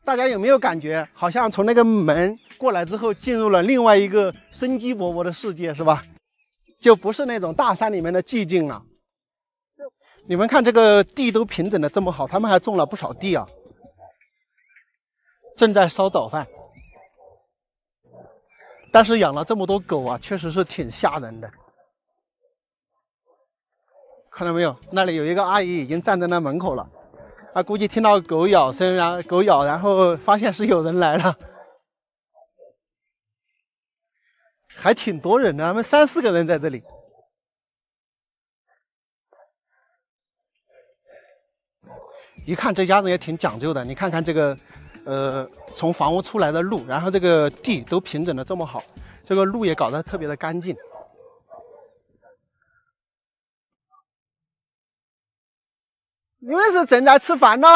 大家有没有感觉，好像从那个门过来之后，进入了另外一个生机勃勃的世界，是吧？就不是那种大山里面的寂静了。你们看这个地都平整的这么好，他们还种了不少地啊。正在烧早饭，但是养了这么多狗啊，确实是挺吓人的。看到没有？那里有一个阿姨已经站在那门口了。他估计听到狗咬声，然后发现是有人来了，还挺多人的，他们3、4个人在这里。一看这家人也挺讲究的，你看看这个，从房屋出来的路，然后这个地都平整的这么好，这个路也搞得特别的干净。你们是正在吃饭呢？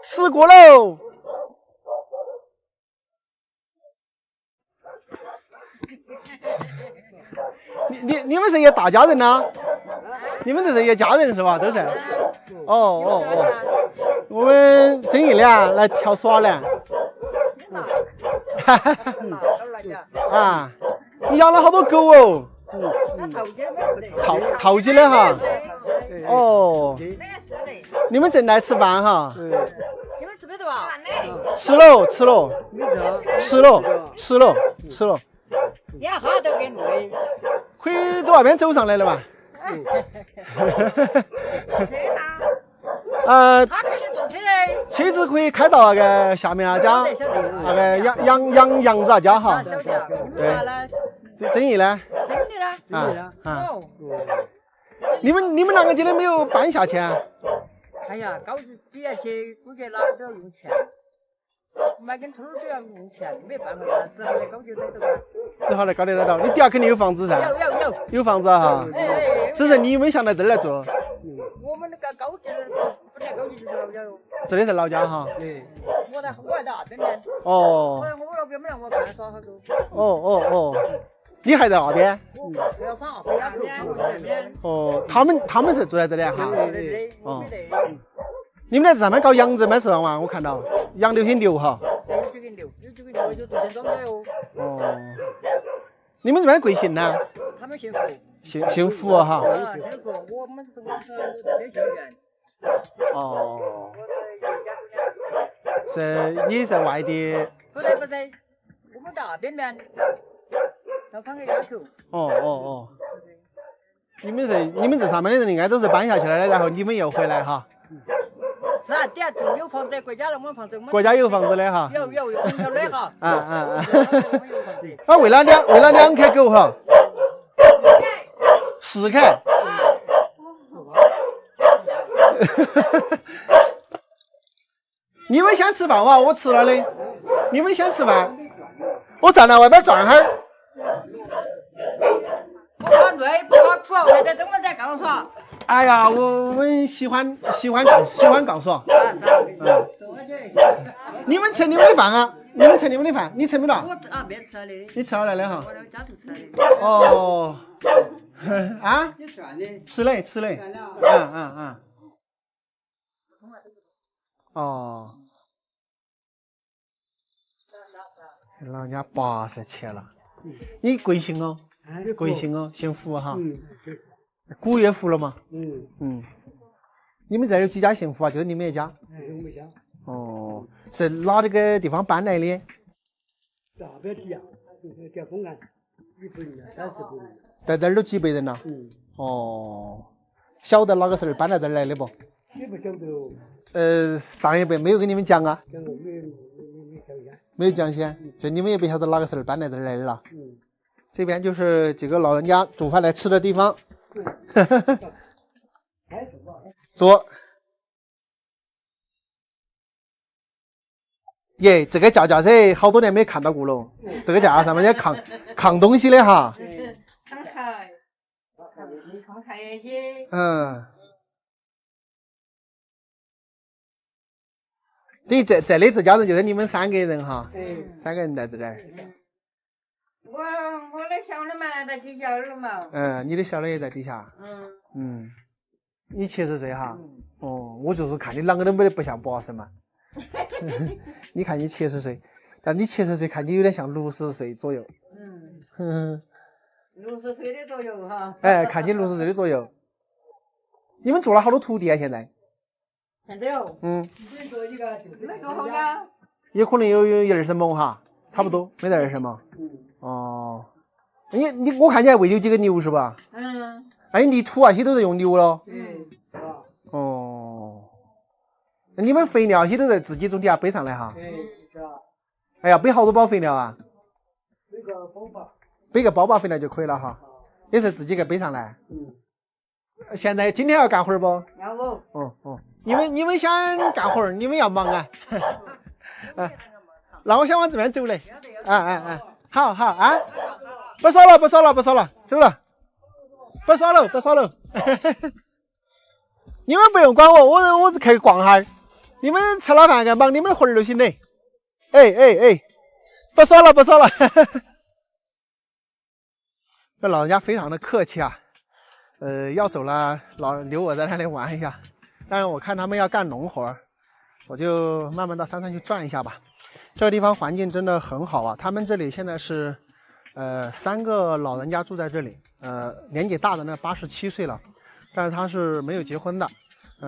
吃过喽。你们是一大家人呐？你们这是一家人是吧？都是。哦。我们曾毅俩来跳耍呢。啊，你养了好多狗哦。头鸡的哈。哦。你们正在吃饭哈？你们吃没得吧？吃了。你要哈都给累。可以从外边走上来了吧？他可是坐车的。车子可以开到那个下面啊家，那个杨子啊家哈。对。曾毅呢？真的啦。你们两个今天没有搬下去啊？哎呀，高子底下去，估计哪都要用钱。买根村都要用钱，没办法了，只好来高就得到。只好来高点得到。你底下肯定有房子噻？有房子哈。只是你没想到这儿来住。我们那个高地本来高地就是老家哟。这里是老家哈。我在那边呢。哦。我那边没让我看耍好多。哦。你还在那边？不要放，不要走。哦，他们是住在这里哈。哦。你们在这上面搞杨子买是吗？我看到杨柳很牛哈。有几个牛就做成庄稼哟。哦。你们这边贵姓呢？他们姓胡。姓胡哈。姓胡，我们是在姓袁。哦。是你在外地？不是，我们到那边到放个丫头。哦。你们这上面的人应该都是搬下去了的，然后你们又回来哈。是啊，底下都有房子，国家那么房子。国家有房子的哈。有空调的哈。啊，为了两颗狗哈。4颗。你们先吃饭哇，我吃了的。你们先吃饭，我站在外边转会儿。不怕累，不怕苦，还在这么在干啥？哎呀，我们喜欢干耍。你们吃你们的饭啊！你们吃你们的饭，你吃没得？我没吃了的。你吃了来的哈？我家头吃的。哦。啊？吃嘞。哦。老人家87了。你贵姓哦？贵姓哦？姓胡哈。古月胡了吗？你们这有几家姓胡啊？就是你们一家？我们家。哦，是哪这个地方搬来的？大边地啊，就是叫公安，100人，30人。在这儿都几百人了。哦，晓得哪个时候搬到这儿来的不？也不晓得哦。上一辈没有跟你们讲啊？讲过没讲先？没有讲先，就你们也不晓得哪个时候搬到这儿来的了。这边就是几个老人家煮饭来吃的地方。坐。耶，这个架架子好多年没看到过了。这个架上面要扛东西的哈。对，这里这家人就是你们3个人哈。3个人在这儿。我的小的嘛在底下了嘛。你的小的也在底下。你70岁哈。哦，我就是看你啷个都没得不像80嘛。你看你70岁，但你70岁看你有点像60岁左右。60岁的左右哈。看你60岁的左右。你们做了好多徒弟啊？现在有。你做一个就是没做好呀。有可能有20亩哈，差不多没得20亩。哦，我看你还喂有几个牛是吧？哎，你土啊些都是用牛了。哦，你们肥料些都在自己从底下背上来哈。是啊。哎呀，背好多包肥料啊？背个包吧。背个包包肥料就可以了哈。也是自己给背上来。现在今天要干活不？要不。你们想干活，你们要忙啊。那我想往这边走嘞。好啊。不说了，走了。不说了，不说了。你们不用管我，我只去逛哈。你们吃了饭该忙你们的活儿就行的。哎，不说了，不说了。这老人家非常的客气啊。要走了，留我在那里玩一下。但是我看他们要干农活，我就慢慢到山上去转一下吧。这个地方环境真的很好啊。他们这里现在是3个老人家住在这里，年纪大的呢87岁了，但是他是没有结婚的。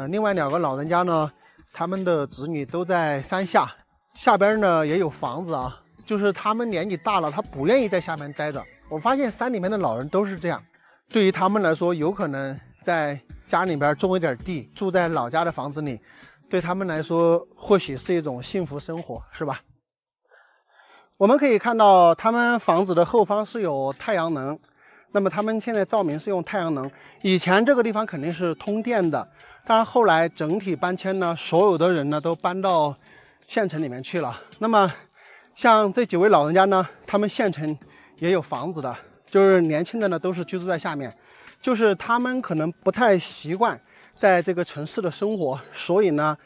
另外2个老人家呢，他们的子女都在山下边呢也有房子啊，就是他们年纪大了，他不愿意在下面待着。我发现山里面的老人都是这样，对于他们来说，有可能在家里边种一点地，住在老家的房子里，对他们来说或许是一种幸福生活，是吧？我们可以看到他们房子的后方是有太阳能，那么他们现在照明是用太阳能。以前这个地方肯定是通电的，但是后来整体搬迁呢，所有的人呢都搬到县城里面去了。那么像这几位老人家呢，他们县城也有房子的，就是年轻的呢都是居住在下面，就是他们可能不太习惯在这个城市的生活，所以呢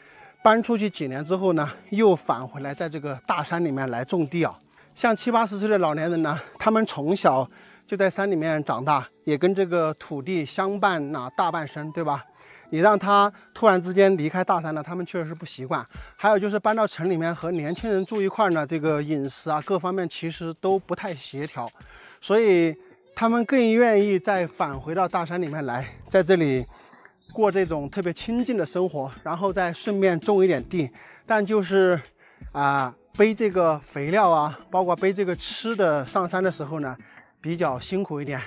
搬出去几年之后呢，又返回来在这个大山里面来种地啊。像70、80岁的老年人呢，他们从小就在山里面长大，也跟这个土地相伴大半生，对吧？你让他突然之间离开大山呢，他们确实是不习惯。还有就是搬到城里面和年轻人住一块呢，这个饮食啊各方面其实都不太协调，所以他们更愿意再返回到大山里面来，在这里过这种特别清静的生活，然后再顺便种一点地。但就是背这个肥料啊，包括背这个吃的上山的时候呢，比较辛苦一点。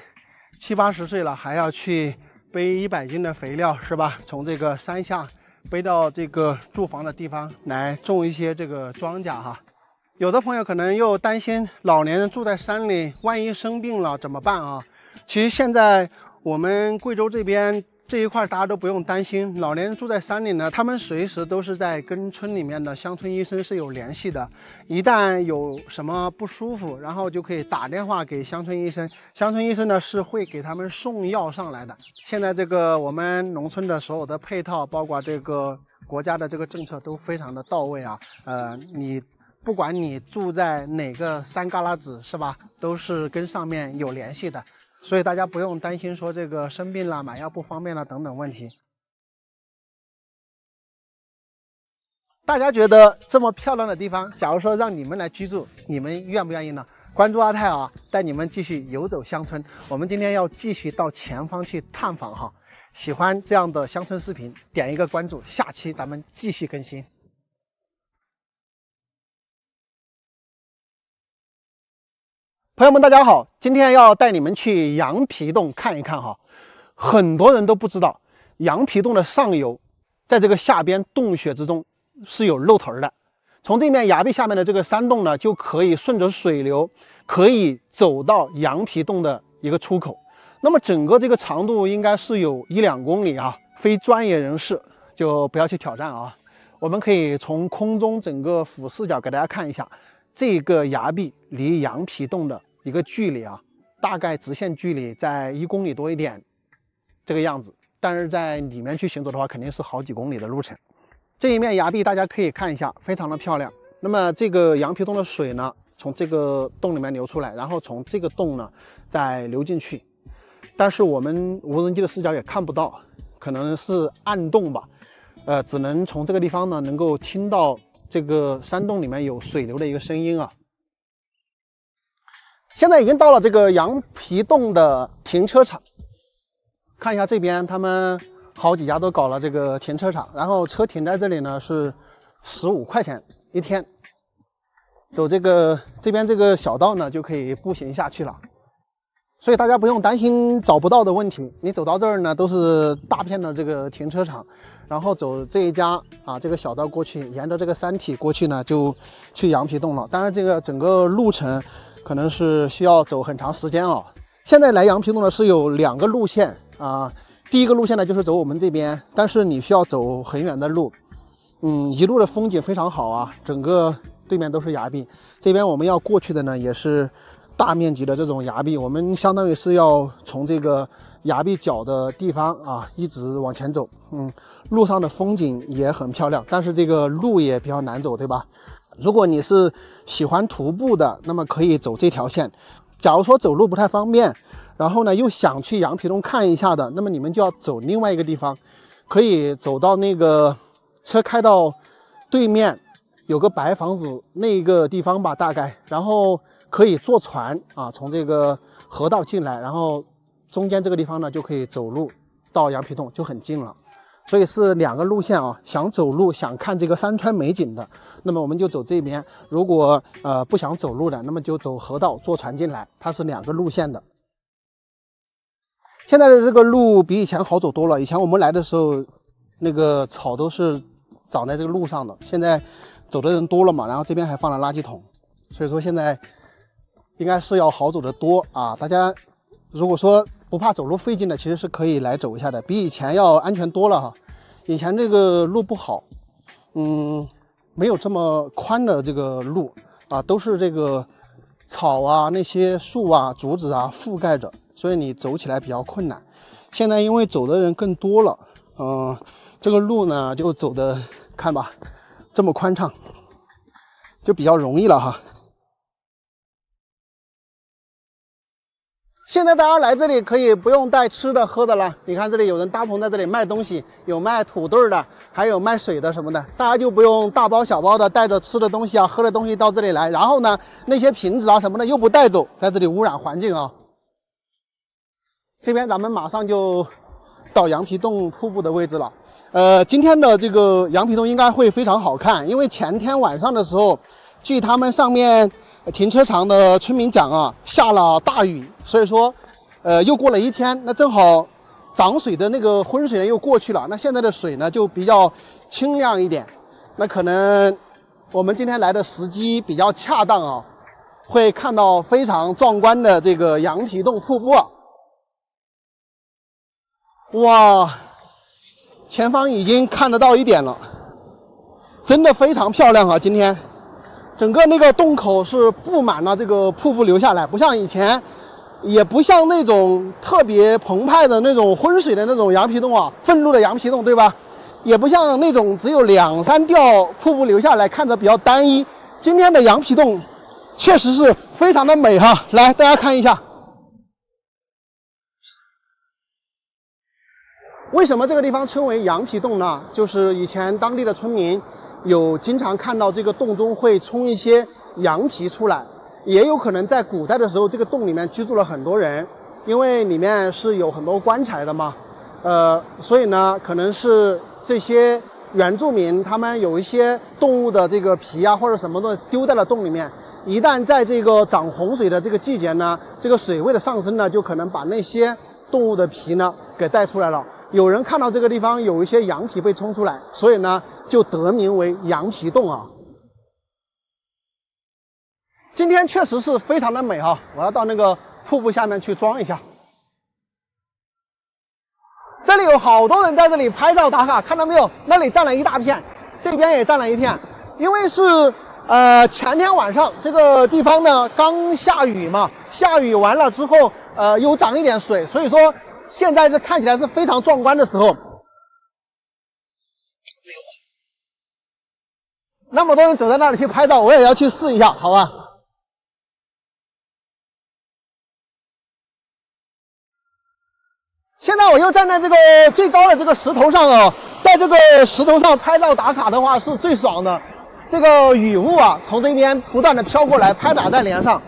70、80岁了还要去背100斤的肥料，是吧？从这个山下背到这个住房的地方来种一些这个庄稼哈。有的朋友可能又担心老年人住在山里，万一生病了怎么办啊？其实现在我们贵州这边这一块大家都不用担心，老年人住在山里呢，他们随时都是在跟村里面的乡村医生是有联系的，一旦有什么不舒服，然后就可以打电话给乡村医生，乡村医生呢是会给他们送药上来的。现在这个我们农村的所有的配套，包括这个国家的这个政策都非常的到位啊。你不管你住在哪个山旮旯子，是吧，都是跟上面有联系的。所以大家不用担心说这个生病了、买药不方便了等等问题。大家觉得这么漂亮的地方，假如说让你们来居住，你们愿不愿意呢？关注阿泰啊，带你们继续游走乡村。我们今天要继续到前方去探访哈。喜欢这样的乡村视频，点一个关注，下期咱们继续更新。朋友们大家好，今天要带你们去羊皮洞看一看哈。很多人都不知道，羊皮洞的上游在这个下边洞穴之中是有露头的。从这面崖壁下面的这个山洞呢，就可以顺着水流可以走到羊皮洞的一个出口。那么整个这个长度应该是有1、2公里啊，非专业人士就不要去挑战啊。我们可以从空中整个俯视角给大家看一下这个崖壁离羊皮洞的一个距离啊，大概直线距离在1公里多一点这个样子，但是在里面去行走的话，肯定是好几公里的路程。这一面崖壁大家可以看一下，非常的漂亮。那么这个羊皮洞的水呢，从这个洞里面流出来，然后从这个洞呢再流进去，但是我们无人机的视角也看不到，可能是暗洞吧，只能从这个地方呢能够听到这个山洞里面有水流的一个声音啊。现在已经到了这个羊皮洞的停车场，看一下这边他们好几家都搞了这个停车场，然后车停在这里呢是15块钱一天，走这边这个小道呢就可以步行下去了，所以大家不用担心找不到的问题。你走到这儿呢都是大片的这个停车场，然后走这一家这个小道过去，沿着这个山体过去呢就去羊皮洞了。当然这个整个路程可能是需要走很长时间啊。现在来羊皮洞呢是有2个路线啊，第一个路线呢就是走我们这边，但是你需要走很远的路，一路的风景非常好啊，整个对面都是崖壁。这边我们要过去的呢也是大面积的这种崖壁，我们相当于是要从这个崖壁角的地方啊，一直往前走。路上的风景也很漂亮，但是这个路也比较难走，对吧？如果你是喜欢徒步的，那么可以走这条线。假如说走路不太方便，然后呢又想去羊皮洞看一下的，那么你们就要走另外一个地方，可以走到那个车开到对面有个白房子那个地方吧，大概，然后可以坐船啊，从这个河道进来，然后中间这个地方呢就可以走路到羊皮洞，就很近了。所以是2个路线啊，想走路想看这个山川美景的，那么我们就走这边；如果不想走路的，那么就走河道坐船进来，它是2个路线的。现在的这个路比以前好走多了，以前我们来的时候那个草都是长在这个路上的，现在走的人多了嘛，然后这边还放了垃圾桶，所以说现在应该是要好走的多啊。大家如果说不怕走路费劲的，其实是可以来走一下的，比以前要安全多了哈。以前这个路不好，没有这么宽的这个路啊，都是这个草啊、那些树啊、竹子啊覆盖着，所以你走起来比较困难。现在因为走的人更多了，这个路呢就走的看吧，这么宽敞，就比较容易了哈。现在大家来这里可以不用带吃的喝的了，你看这里有人搭棚在这里卖东西，有卖土豆的，还有卖水的什么的，大家就不用大包小包的带着吃的东西啊、喝的东西到这里来，然后呢那些瓶子啊什么的又不带走，在这里污染环境啊。这边咱们马上就到羊皮洞瀑布的位置了。今天的这个羊皮洞应该会非常好看，因为前天晚上的时候，据他们上面停车场的村民讲啊，下了大雨，所以说又过了1天，那正好涨水的那个浑水呢又过去了，那现在的水呢就比较清亮一点，那可能我们今天来的时机比较恰当啊，会看到非常壮观的这个羊皮洞瀑布。哇，前方已经看得到一点了，真的非常漂亮啊！今天整个那个洞口是布满了这个瀑布流下来，不像以前，也不像那种特别澎湃的那种浑水的那种羊皮洞啊，愤怒的羊皮洞，对吧？也不像那种只有2、3吊瀑布流下来，看着比较单一。今天的羊皮洞确实是非常的美哈，来大家看一下。为什么这个地方称为羊皮洞呢？就是以前当地的村民有经常看到这个洞中会冲一些羊皮出来，也有可能在古代的时候，这个洞里面居住了很多人，因为里面是有很多棺材的嘛，所以呢，可能是这些原住民他们有一些动物的这个皮啊或者什么东西丢在了洞里面，一旦在这个涨洪水的这个季节呢，这个水位的上升呢，就可能把那些动物的皮呢给带出来了。有人看到这个地方有一些羊皮被冲出来，所以呢就得名为羊皮洞啊。今天确实是非常的美哈，我要到那个瀑布下面去装一下。这里有好多人在这里拍照打卡，看到没有？那里占了一大片，这边也占了一片。因为是前天晚上这个地方呢刚下雨嘛，下雨完了之后又涨一点水，所以说现在这看起来是非常壮观的时候。那么多人走在那里去拍照，我也要去试一下，好吧？现在我又站在这个最高的这个石头上啊，在这个石头上拍照打卡的话是最爽的。这个雨雾啊，从这边不断的飘过来，拍打在脸上，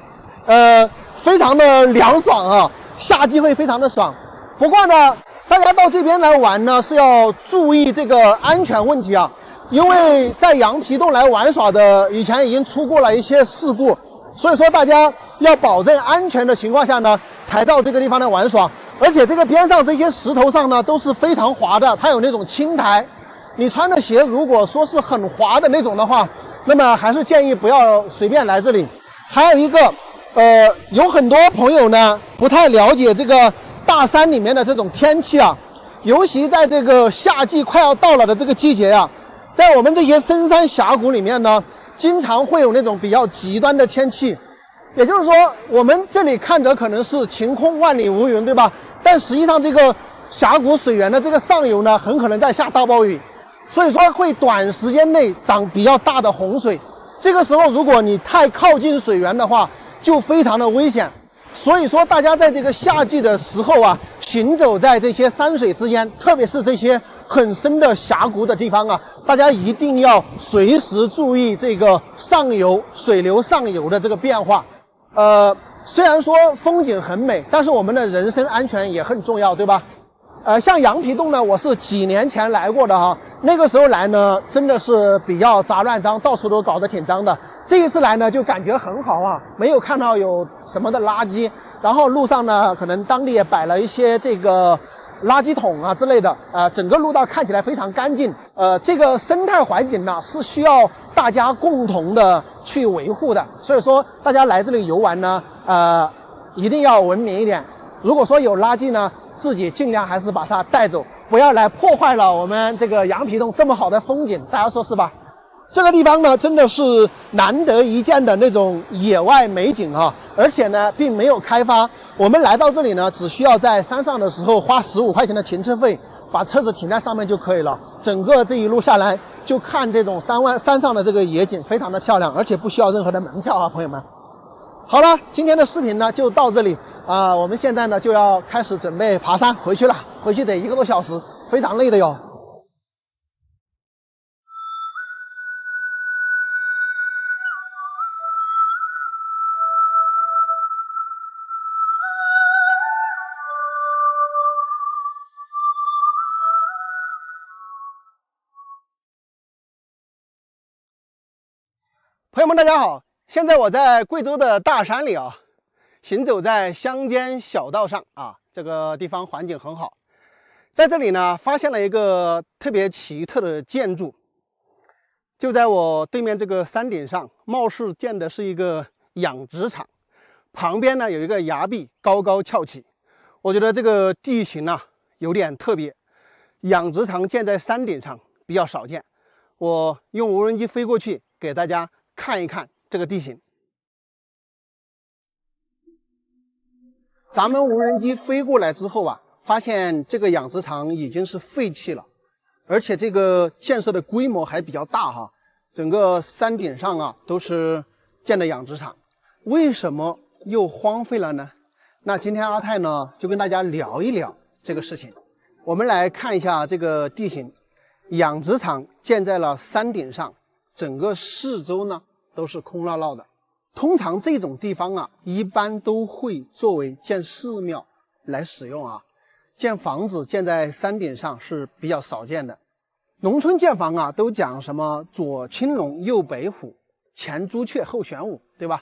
非常的凉爽啊，夏季会非常的爽。不过呢，大家到这边来玩呢，是要注意这个安全问题啊，因为在羊皮洞来玩耍的以前已经出过了一些事故，所以说大家要保证安全的情况下呢，才到这个地方来玩耍。而且这个边上这些石头上呢都是非常滑的，它有那种青苔，你穿的鞋如果说是很滑的那种的话，那么还是建议不要随便来这里。还有一个有很多朋友呢不太了解这个大山里面的这种天气啊，尤其在这个夏季快要到了的这个季节啊，在我们这些深山峡谷里面呢，经常会有那种比较极端的天气。也就是说，我们这里看着可能是晴空万里无云，对吧？但实际上这个峡谷水源的这个上游呢，很可能在下大暴雨，所以说会短时间内涨比较大的洪水。这个时候，如果你太靠近水源的话，就非常的危险。所以说，大家在这个夏季的时候啊，行走在这些山水之间，特别是这些很深的峡谷的地方啊，大家一定要随时注意这个上游水流上游的这个变化。虽然说风景很美，但是我们的人身安全也很重要，对吧？像羊皮洞呢，我是几年前来过的哈，那个时候来呢，真的是比较杂乱脏，到处都搞得挺脏的。这一次来呢，就感觉很好啊，没有看到有什么的垃圾，然后路上呢，可能当地也摆了一些这个垃圾桶啊之类的，整个路道看起来非常干净。这个生态环境呢，是需要大家共同的去维护的，所以说大家来这里游玩呢，一定要文明一点。如果说有垃圾呢，自己尽量还是把它带走，不要来破坏了我们这个羊皮洞这么好的风景，大家说是吧？这个地方呢，真的是难得一见的那种野外美景啊，而且呢，并没有开发。我们来到这里呢，只需要在山上的时候花15块钱的停车费，把车子停在上面就可以了。整个这一路下来，就看这种山上的这个野景，非常的漂亮，而且不需要任何的门票啊，朋友们。好了，今天的视频呢就到这里啊，我们现在呢就要开始准备爬山回去了，回去得1个多小时，非常累的哟。朋友们，大家好！现在我在贵州的大山里啊，行走在乡间小道上啊，这个地方环境很好。在这里呢，发现了一个特别奇特的建筑，就在我对面这个山顶上，貌似建的是一个养殖场，旁边呢有一个崖壁高高翘起。我觉得这个地形呢有点特别，养殖场建在山顶上比较少见。我用无人机飞过去给大家看一看这个地形。咱们无人机飞过来之后啊，发现这个养殖场已经是废弃了，而且这个建设的规模还比较大哈，整个山顶上啊都是建的养殖场。为什么又荒废了呢？那今天阿泰呢就跟大家聊一聊这个事情。我们来看一下这个地形，养殖场建在了山顶上，整个四周呢都是空落落的。通常这种地方啊，一般都会作为建寺庙来使用啊。建房子建在山顶上是比较少见的。农村建房啊，都讲什么左青龙右白虎，前朱雀后玄武，对吧？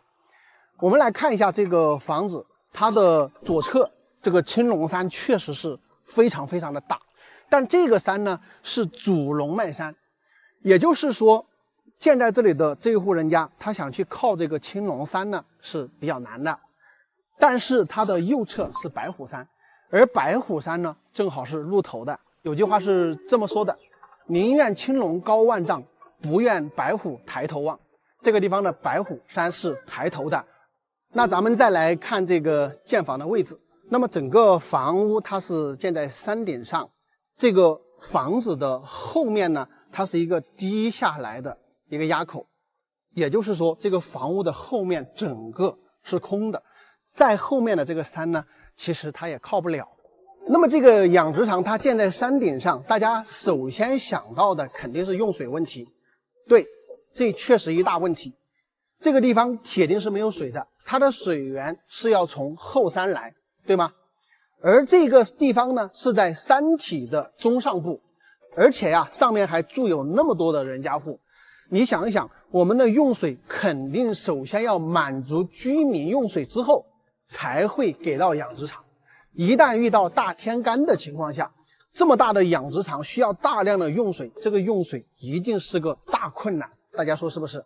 我们来看一下这个房子，它的左侧这个青龙山确实是非常非常的大，但这个山呢是主龙脉山，也就是说建在这里的这一户人家，他想去靠这个青龙山呢是比较难的。但是它的右侧是白虎山，而白虎山呢正好是露头的。有句话是这么说的：宁愿青龙高万丈，不愿白虎抬头望。这个地方的白虎山是抬头的。那咱们再来看这个建房的位置。那么整个房屋它是建在山顶上，这个房子的后面呢，它是一个低下来的一个垭口，也就是说这个房屋的后面整个是空的，在后面的这个山呢，其实它也靠不了。那么这个养殖场它建在山顶上，大家首先想到的肯定是用水问题。对，这确实一大问题。这个地方铁定是没有水的，它的水源是要从后山来，对吗？而这个地方呢是在山体的中上部，而且呀上面还住有那么多的人家户。你想一想，我们的用水肯定首先要满足居民用水之后才会给到养殖场。一旦遇到大天干的情况下，这么大的养殖场需要大量的用水，这个用水一定是个大困难，大家说是不是？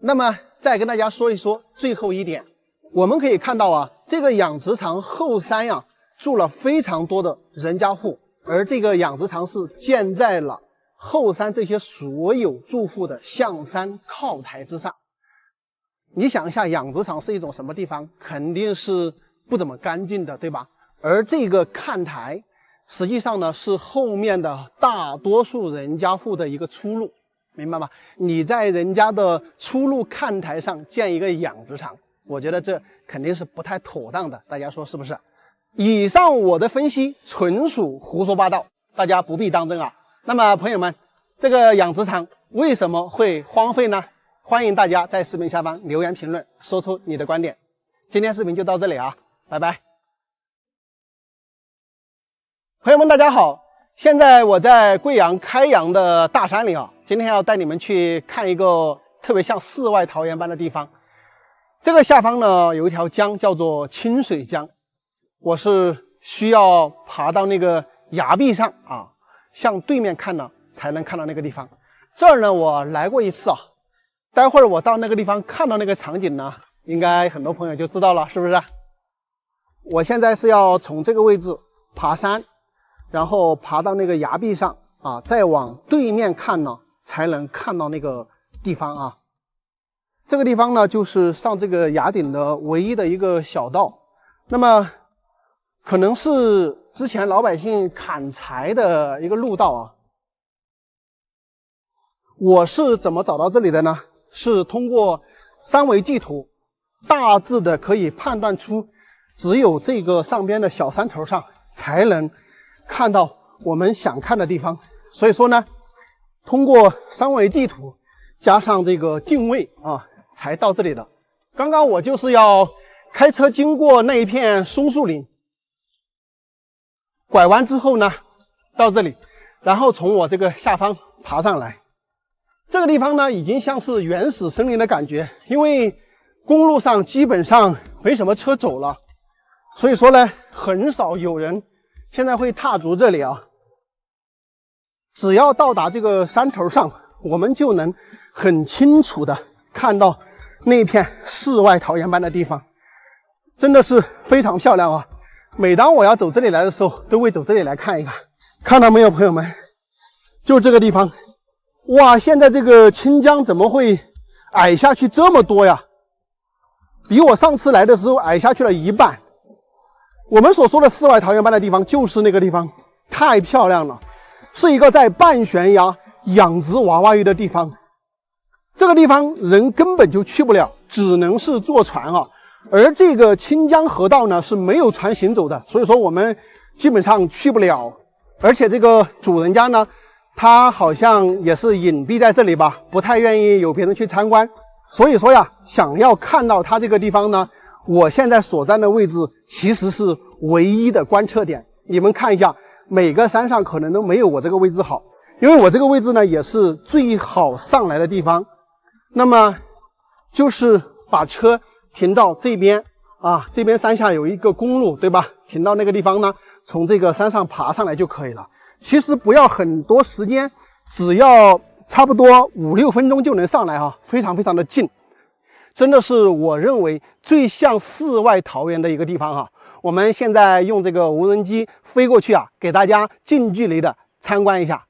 那么再跟大家说一说最后一点，我们可以看到啊，这个养殖场后山呀住了非常多的人家户，而这个养殖场是建在了后山这些所有住户的象山靠台之上。你想一下，养殖场是一种什么地方？肯定是不怎么干净的，对吧？而这个看台，实际上呢是后面的大多数人家户的一个出路，明白吗？你在人家的出入看台上建一个养殖场，我觉得这肯定是不太妥当的，大家说是不是？以上我的分析纯属胡说八道，大家不必当真啊。那么朋友们，这个养殖场为什么会荒废呢？欢迎大家在视频下方留言评论，说出你的观点。今天视频就到这里啊，拜拜。朋友们大家好，现在我在贵阳开阳的大山里啊，今天要带你们去看一个特别像世外桃源般的地方。这个下方呢有一条江叫做清水江，我是需要爬到那个崖壁上啊，向对面看呢才能看到那个地方。这儿呢我来过一次啊，待会儿我到那个地方看到那个场景呢，应该很多朋友就知道了，是不是？我现在是要从这个位置爬山，然后爬到那个崖壁上啊，再往对面看呢，才能看到那个地方啊。这个地方呢，就是上这个崖顶的唯一的一个小道。那么，可能是之前老百姓砍柴的一个路道啊。我是怎么找到这里的呢？是通过三维地图，大致的可以判断出，只有这个上边的小山头上才能看到我们想看的地方，所以说呢，通过三维地图加上这个定位啊，才到这里的。刚刚我就是要开车经过那一片松树林，拐弯之后呢，到这里，然后从我这个下方爬上来。这个地方呢，已经像是原始森林的感觉，因为公路上基本上没什么车走了，所以说呢，很少有人现在会踏足这里啊。只要到达这个山头上，我们就能很清楚的看到那片世外桃源般的地方，真的是非常漂亮啊！每当我要走这里来的时候，都会走这里来看一看。看到没有，朋友们？就这个地方，哇！现在这个清江怎么会矮下去这么多呀？比我上次来的时候矮下去了一半。我们所说的世外桃源般的地方，就是那个地方，太漂亮了，是一个在半悬崖养殖娃娃鱼的地方。这个地方人根本就去不了，只能是坐船啊。而这个清江河道呢是没有船行走的，所以说我们基本上去不了。而且这个主人家呢，他好像也是隐蔽在这里吧，不太愿意有别人去参观。所以说呀，想要看到他这个地方呢，我现在所站的位置其实是唯一的观测点。你们看一下，每个山上可能都没有我这个位置好，因为我这个位置呢也是最好上来的地方。那么就是把车停到这边啊，这边山下有一个公路，对吧？停到那个地方呢，从这个山上爬上来就可以了。其实不要很多时间，只要差不多5-6分钟就能上来啊，非常非常的近。真的是我认为最像世外桃源的一个地方啊。我们现在用这个无人机飞过去啊，给大家近距离的参观一下。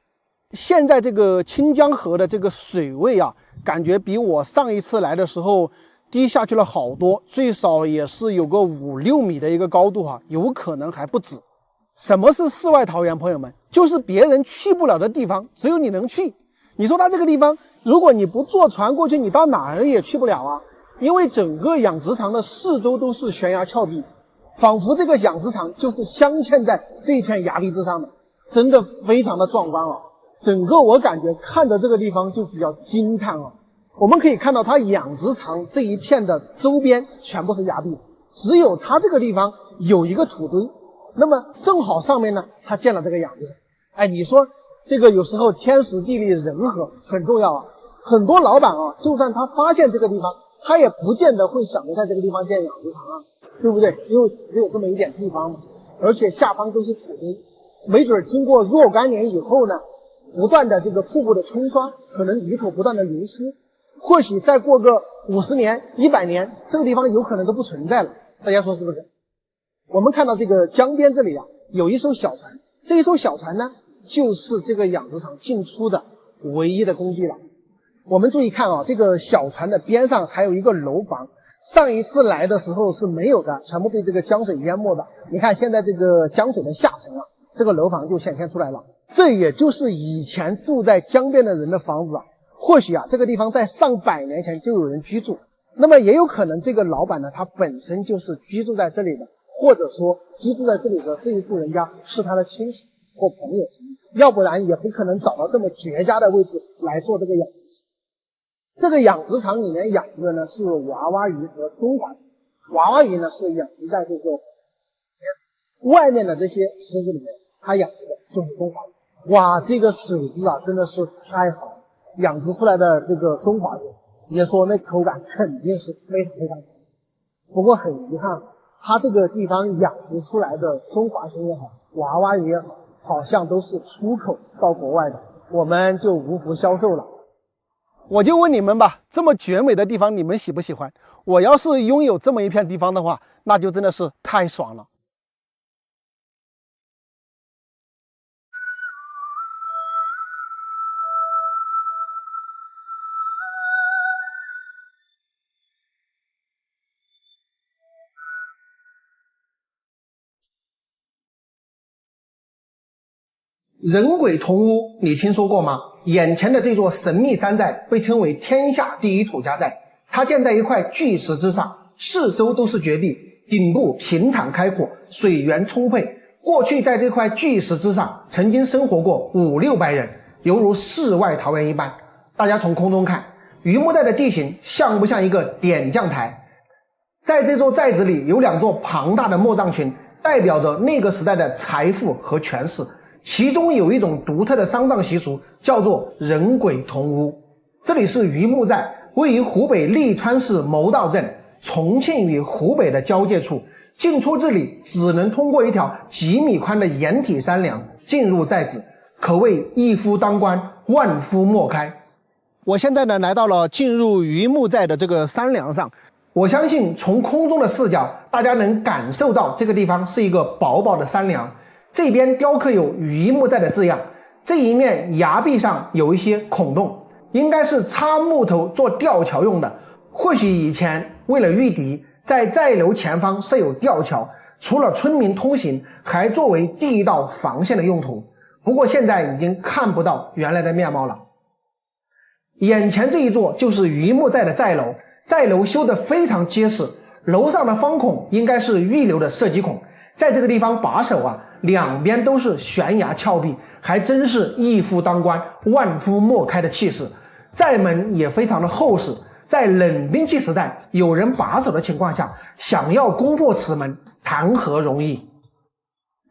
现在这个清江河的这个水位啊，感觉比我上一次来的时候低下去了好多，最少也是有个5-6米的一个高度啊，有可能还不止。什么是世外桃源，朋友们？就是别人去不了的地方，只有你能去。你说它这个地方，如果你不坐船过去，你到哪儿也去不了啊。因为整个养殖场的四周都是悬崖峭壁，仿佛这个养殖场就是镶嵌在这片崖壁之上的，真的非常的壮观啊！整个我感觉看着这个地方就比较惊叹啊。我们可以看到它养殖场这一片的周边全部是崖壁，只有它这个地方有一个土堆，那么正好上面呢，它建了这个养殖场。哎，你说这个有时候天时地利人和很重要啊。很多老板啊，就算他发现这个地方，他也不见得会想着在这个地方建养殖场啊，对不对？因为只有这么一点地方嘛，而且下方都是土堆，没准经过若干年以后呢，不断的这个瀑布的冲刷，可能泥土不断的流失，或许再过个50年、100年，这个地方有可能都不存在了。大家说是不是？我们看到这个江边这里啊，有一艘小船，这一艘小船呢，就是这个养殖场进出的唯一的工具了。我们注意看啊，这个小船的边上还有一个楼房，上一次来的时候是没有的，全部被这个江水淹没的。你看现在这个江水的下沉啊，这个楼房就显现出来了。这也就是以前住在江边的人的房子啊。或许啊，这个地方在上百年前就有人居住，那么也有可能这个老板呢，他本身就是居住在这里的，或者说居住在这里的这一户人家是他的亲戚或朋友，要不然也不可能找到这么绝佳的位置来做这个养殖场。这个养殖场里面养殖的呢是娃娃鱼和中华鱼，娃娃鱼呢是养殖在这个外面的这些池子里面，它养殖的就是中华鱼。哇，这个水质啊真的是太好了，养殖出来的这个中华鱼，也说那口感肯定是非常非常好吃。不过很遗憾，它这个地方养殖出来的中华鲟也好，娃娃鱼也好，好像都是出口到国外的，我们就无福消受了。我就问你们吧，这么绝美的地方你们喜不喜欢？我要是拥有这么一片地方的话，那就真的是太爽了。人鬼同屋，你听说过吗？眼前的这座神秘山寨被称为天下第一土家寨，它建在一块巨石之上，四周都是绝壁，顶部平坦开阔，水源充沛。过去在这块巨石之上曾经生活过500-600人，犹如世外桃源一般。大家从空中看，榆木寨的地形像不像一个点将台？在这座寨子里有2座庞大的墓葬群，代表着那个时代的财富和权势。其中有一种独特的丧葬习俗，叫做人鬼同屋。这里是榆木寨，位于湖北利川市牟道镇，重庆与湖北的交界处。进出这里只能通过一条几米宽的掩体山梁进入寨子，可谓一夫当关，万夫莫开。我现在呢来到了进入榆木寨的这个山梁上，我相信从空中的视角，大家能感受到这个地方是一个薄薄的山梁。这边雕刻有榆木寨的字样，这一面崖壁上有一些孔洞，应该是插木头做吊桥用的。或许以前为了御敌，在寨楼前方设有吊桥，除了村民通行，还作为第一道防线的用途。不过现在已经看不到原来的面貌了。眼前这一座就是榆木寨的寨楼，寨楼修得非常结实，楼上的方孔应该是预留的射击孔。在这个地方把守啊，两边都是悬崖峭壁，还真是一夫当关，万夫莫开的气势。寨门也非常的厚实，在冷兵器时代有人把守的情况下，想要攻破此门谈何容易。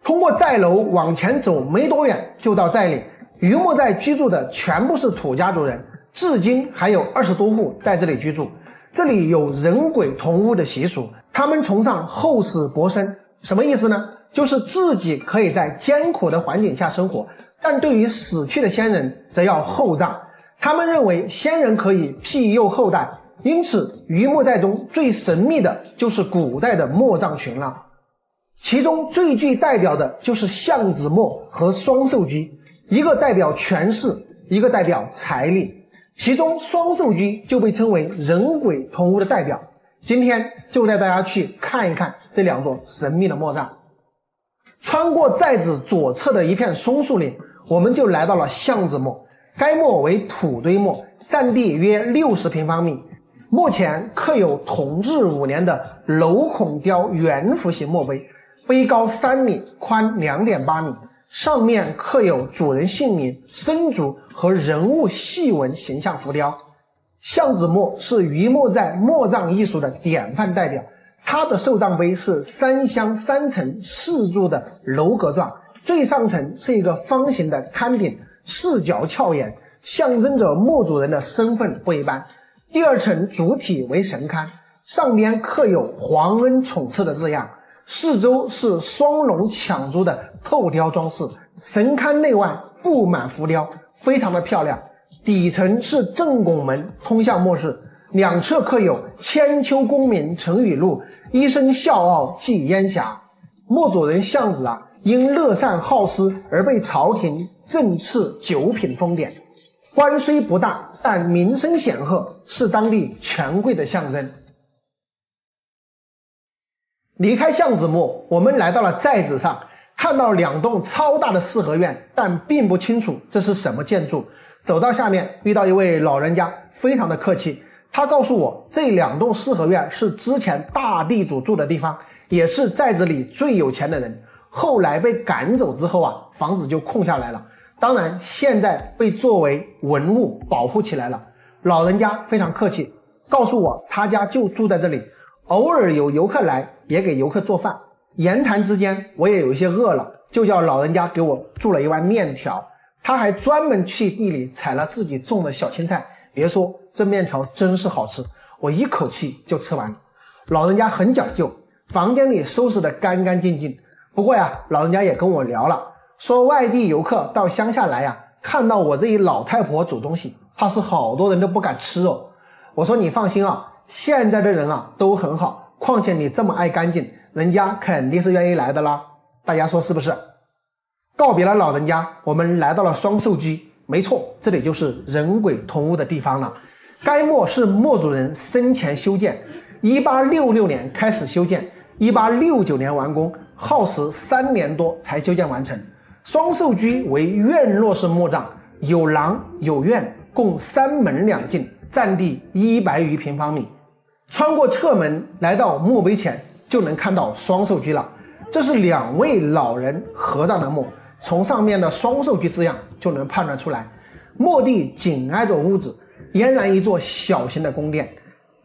通过寨楼往前走没多远就到寨里，榆木寨居住的全部是土家族人，至今还有20多户在这里居住。这里有人鬼同屋的习俗，他们崇尚厚死薄生。什么意思呢？就是自己可以在艰苦的环境下生活，但对于死去的先人则要厚葬。他们认为先人可以庇佑后代，因此榆木寨中最神秘的就是古代的墓葬群了。其中最具代表的就是橡子墓和双寿居，一个代表权势，一个代表财力。其中双寿居就被称为人鬼同屋的代表。今天就带大家去看一看这2座神秘的墓葬。穿过寨子左侧的一片松树林，我们就来到了橡子墓。该墓为土堆墓，占地约60平方米。墓前刻有同治5年的镂孔雕圆弧形墓碑，碑高3米，宽2.8米，上面刻有主人姓名、生卒和人物细纹形象浮雕。橡子墓是榆木寨墓葬艺术的典范代表，它的寿葬碑是3箱3层4柱的楼阁状，最上层是一个方形的龛顶，4角翘檐，象征着墓主人的身份不一般。第2层主体为神龛，上边刻有皇恩宠赐的字样，四周是双龙抢珠的透雕装饰，神龛内外布满浮雕，非常的漂亮。底层是正拱门通向墓室，两侧刻有千秋功名成语录，一生笑傲寄烟霞。墓主人橡子因乐善好施而被朝廷赠赐9品封典，官虽不大，但名声显赫，是当地权贵的象征。离开巷子墓，我们来到了寨子上，看到2栋超大的四合院，但并不清楚这是什么建筑。走到下面，遇到一位老人家，非常的客气。他告诉我，这2栋四合院是之前大地主住的地方，也是寨子里最有钱的人。后来被赶走之后啊，房子就空下来了。当然，现在被作为文物保护起来了。老人家非常客气，告诉我他家就住在这里，偶尔有游客来，也给游客做饭。言谈之间，我也有一些饿了，就叫老人家给我做了一碗面条。他还专门去地里采了自己种的小青菜，别说这面条真是好吃，我一口气就吃完了。老人家很讲究，房间里收拾得干干净净。不过呀，老人家也跟我聊了，说外地游客到乡下来呀，看到我这一老太婆煮东西，怕是好多人都不敢吃哦。我说你放心啊，现在的人啊都很好，况且你这么爱干净，人家肯定是愿意来的啦。大家说是不是？告别了老人家，我们来到了双寿居。没错，这里就是人鬼同屋的地方了。该墓是墓主人生前修建，1866年开始修建，1869年完工，耗时3年多才修建完成。双寿居为院落式墓葬，有廊有院，共3门2进，占地100余平方米。穿过侧门来到墓碑前，就能看到双寿居了。这是2位老人合葬的墓，从上面的双寿居字样就能判断出来。墓地紧挨着屋子，俨然一座小型的宫殿。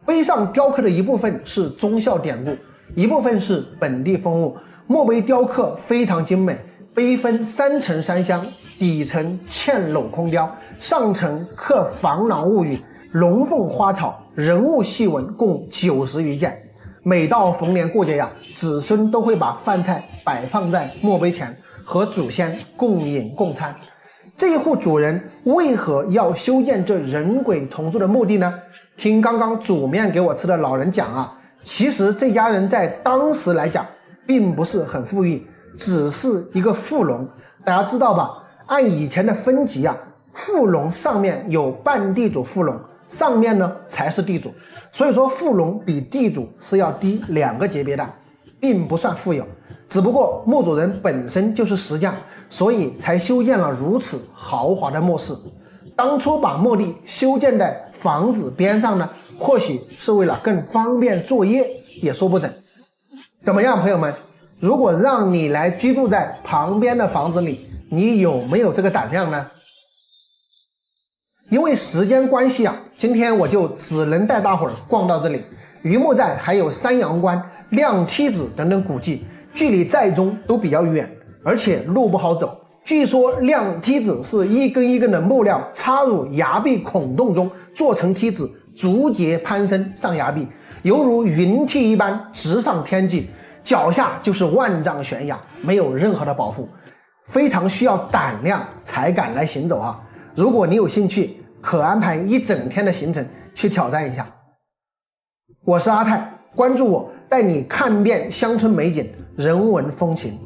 碑上雕刻的一部分是忠孝典故，一部分是本地风物。墓碑雕刻非常精美，碑分3层3箱，底层嵌镂空雕，上层刻防狼物语、龙凤花草、人物细纹，共90余件。每到逢年过节呀，子孙都会把饭菜摆放在墓碑前，和祖先共饮共餐。这一户主人为何要修建这人鬼同住的墓地呢？听刚刚煮面给我吃的老人讲啊，其实这家人在当时来讲并不是很富裕，只是一个富农。大家知道吧，按以前的分级啊，富农上面有半地主富农，上面呢才是地主，所以说富农比地主是要低2个级别的，并不算富有。只不过墓主人本身就是石匠，所以才修建了如此豪华的墓室。当初把墓地修建在房子边上呢，或许是为了更方便作业，也说不准。怎么样，朋友们？如果让你来居住在旁边的房子里，你有没有这个胆量呢？因为时间关系啊，今天我就只能带大伙儿逛到这里。榆木寨还有山阳关、亮梯子等等古迹，距离寨中都比较远，而且路不好走。据说亮梯子是一根一根的木料插入崖壁孔洞中，做成梯子，逐节攀升上崖壁，犹如云梯一般直上天际，脚下就是万丈悬崖，没有任何的保护，非常需要胆量才敢来行走啊！如果你有兴趣，可安排1整天的行程去挑战一下。我是阿泰，关注我，带你看遍乡村美景、人文风情。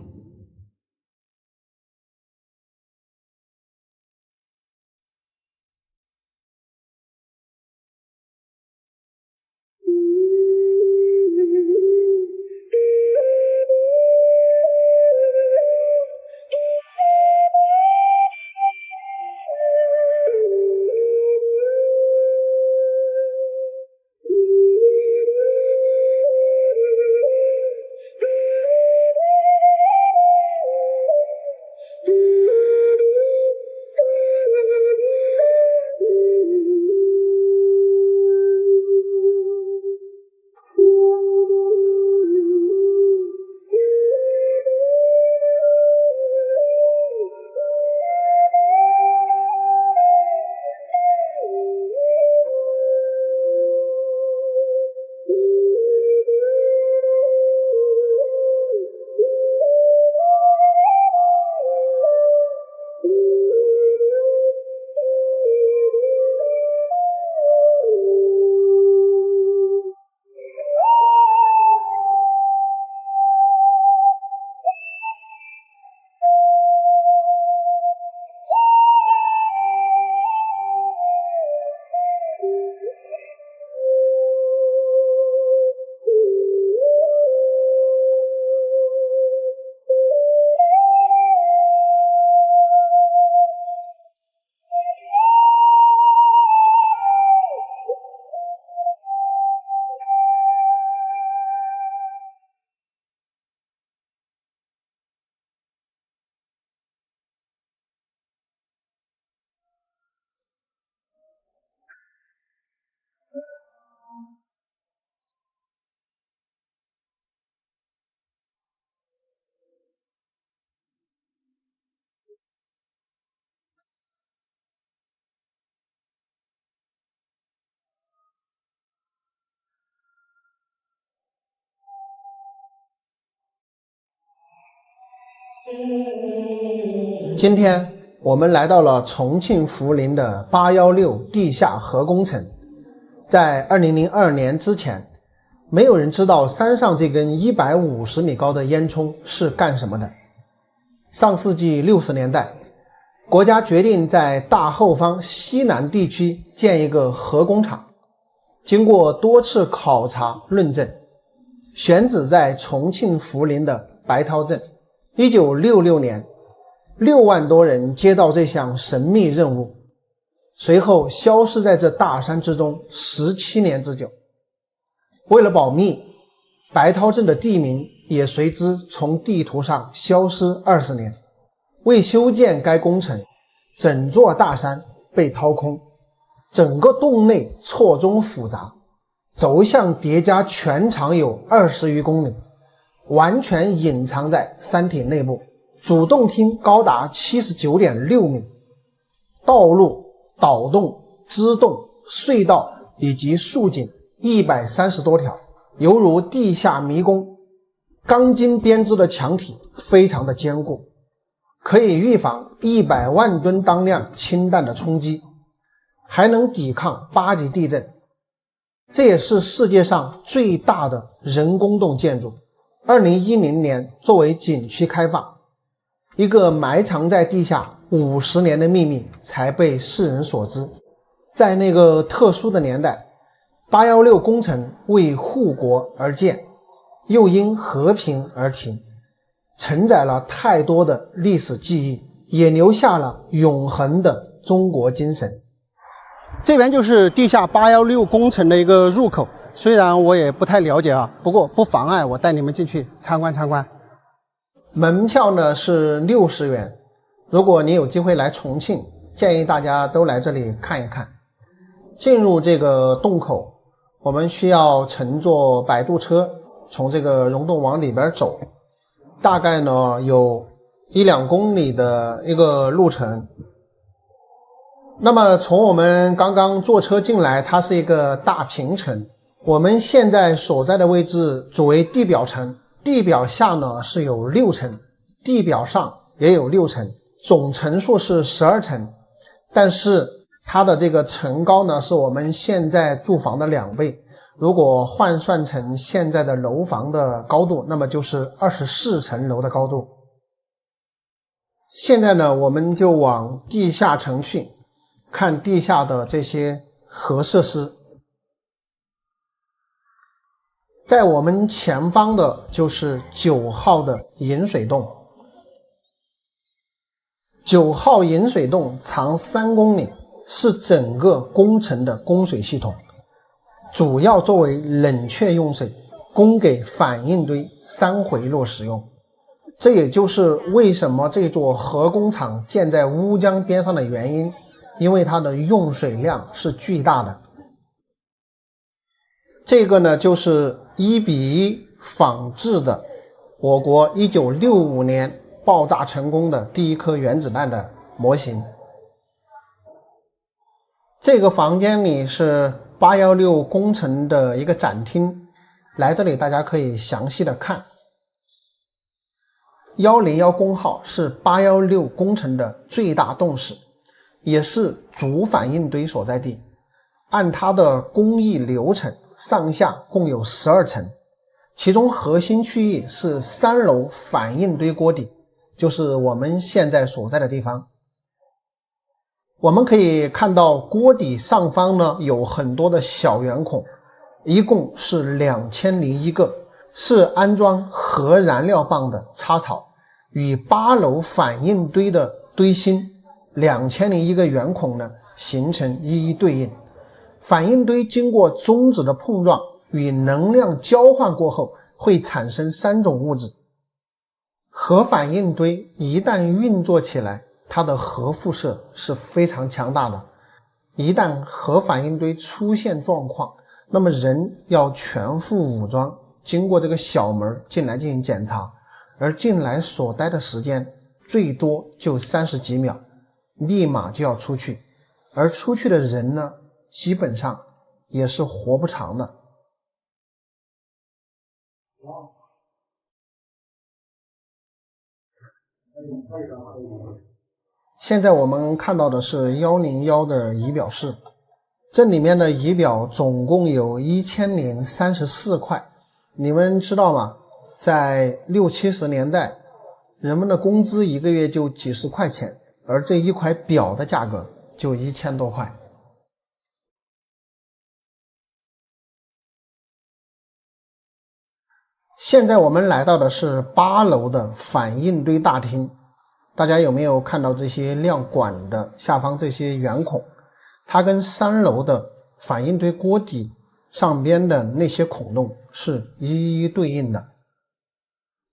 今天我们来到了重庆涪陵的816地下核工程。在2002年之前，没有人知道山上这根150米高的烟囱是干什么的。上世纪60年代，国家决定在大后方西南地区建一个核工厂。经过多次考察论证，选址在重庆涪陵的白涛镇。1966年，6万多人接到这项神秘任务，随后消失在这大山之中17年之久。为了保密，白涛镇的地名也随之从地图上消失20年。为修建该工程，整座大山被掏空，整个洞内错综复杂，轴向叠加，全长有20余公里，完全隐藏在山体内部。主洞厅高达79.6米，道路、导洞、支洞、隧道以及竖井130多条，犹如地下迷宫。钢筋编织的墙体非常的坚固，可以预防100万吨当量氢弹的冲击，还能抵抗8级地震。这也是世界上最大的人工洞建筑。2010年作为景区开放，一个埋藏在地下50年的秘密才被世人所知。在那个特殊的年代，816工程为护国而建，又因和平而停，承载了太多的历史记忆，也留下了永恒的中国精神。这边就是地下816工程的一个入口，虽然我也不太了解啊，不过不妨碍我带你们进去参观参观。门票呢是60元，如果你有机会来重庆，建议大家都来这里看一看。进入这个洞口，我们需要乘坐摆渡车从这个溶洞往里边走，大概呢有1-2公里的一个路程。那么从我们刚刚坐车进来，它是一个大平层，我们现在所在的位置主为地表层，地表下呢是有6层，地表上也有6层，总层数是12层，但是它的这个层高呢是我们现在住房的2倍，如果换算成现在的楼房的高度，那么就是24层楼的高度。现在呢我们就往地下层去，看地下的这些核设施。在我们前方的就是9号的引水洞。9号引水洞长3公里，是整个工程的供水系统，主要作为冷却用水，供给反应堆3回路使用。这也就是为什么这座核工厂建在乌江边上的原因，因为它的用水量是巨大的。这个呢就是1:1仿制的我国1965年爆炸成功的第一颗原子弹的模型。这个房间里是816工程的一个展厅，来这里大家可以详细的看。101工号是816工程的最大洞室，也是主反应堆所在地。按它的工艺流程，上下共有12层，其中核心区域是3楼反应堆锅底，就是我们现在所在的地方。我们可以看到锅底上方呢有很多的小圆孔，一共是2001个，是安装核燃料棒的插槽，与8楼反应堆的堆芯2001个圆孔呢形成一一对应。反应堆经过中子的碰撞与能量交换过后，会产生3种物质。核反应堆一旦运作起来，它的核辐射是非常强大的。一旦核反应堆出现状况，那么人要全副武装，经过这个小门进来进行检查，而进来所待的时间最多就30几秒，立马就要出去，而出去的人呢基本上也是活不长的。现在我们看到的是101的仪表室，这里面的仪表总共有1034块。你们知道吗？在60、70年代，人们的工资一个月就几十块钱，而这一块表的价格就1000多块。现在我们来到的是8楼的反应堆大厅，大家有没有看到这些亮管的下方这些圆孔？它跟3楼的反应堆锅底上边的那些孔洞是一一对应的。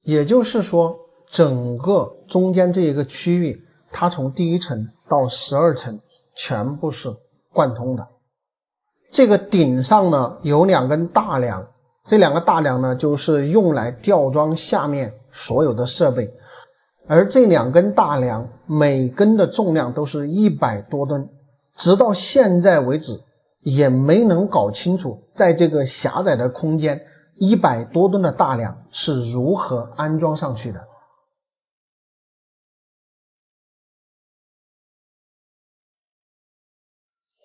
也就是说，整个中间这一个区域，它从第1层到12层全部是贯通的。这个顶上呢有2根大梁，这2个大梁呢就是用来吊装下面所有的设备，而这2根大梁每根的重量都是100多吨，直到现在为止也没能搞清楚在这个狭窄的空间100多吨的大梁是如何安装上去的。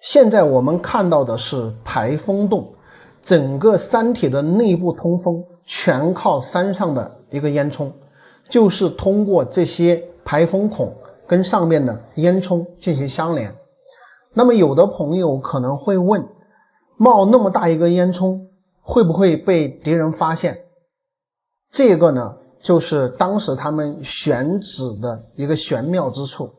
现在我们看到的是排风洞，整个山体的内部通风全靠山上的一个烟囱，就是通过这些排风孔跟上面的烟囱进行相连。那么有的朋友可能会问，冒那么大一个烟囱会不会被敌人发现？这个呢就是当时他们选址的一个玄妙之处。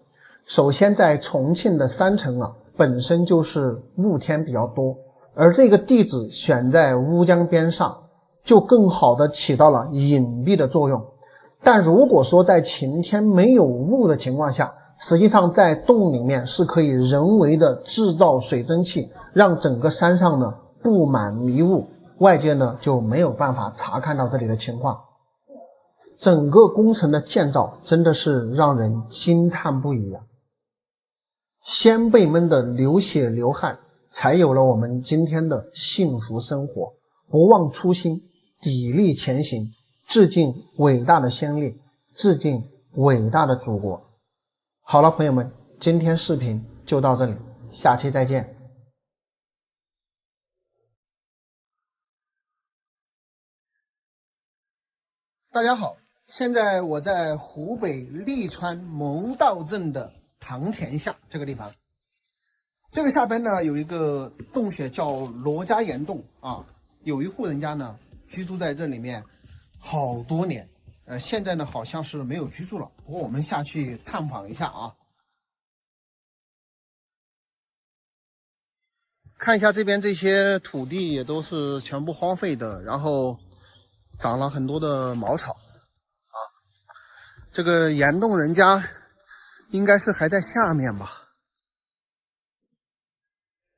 首先在重庆的3城本身就是雾天比较多，而这个地址选在乌江边上，就更好的起到了隐蔽的作用。但如果说在晴天没有雾的情况下，实际上在洞里面是可以人为的制造水蒸气，让整个山上呢布满迷雾，外界呢就没有办法查看到这里的情况。整个工程的建造真的是让人惊叹不已啊！先辈们的流血流汗，才有了我们今天的幸福生活。不忘初心，砥砺前行，致敬伟大的先烈，致敬伟大的祖国。好了，朋友们，今天视频就到这里，下期再见。大家好，现在我在湖北利川蒙道镇的唐田下这个地方。这个下边呢有一个洞穴叫罗家岩洞啊，有一户人家呢居住在这里面好多年，现在呢好像是没有居住了，不过我们下去探访一下啊。看一下这边这些土地也都是全部荒废的，然后长了很多的茅草啊。这个岩洞人家应该是还在下面吧。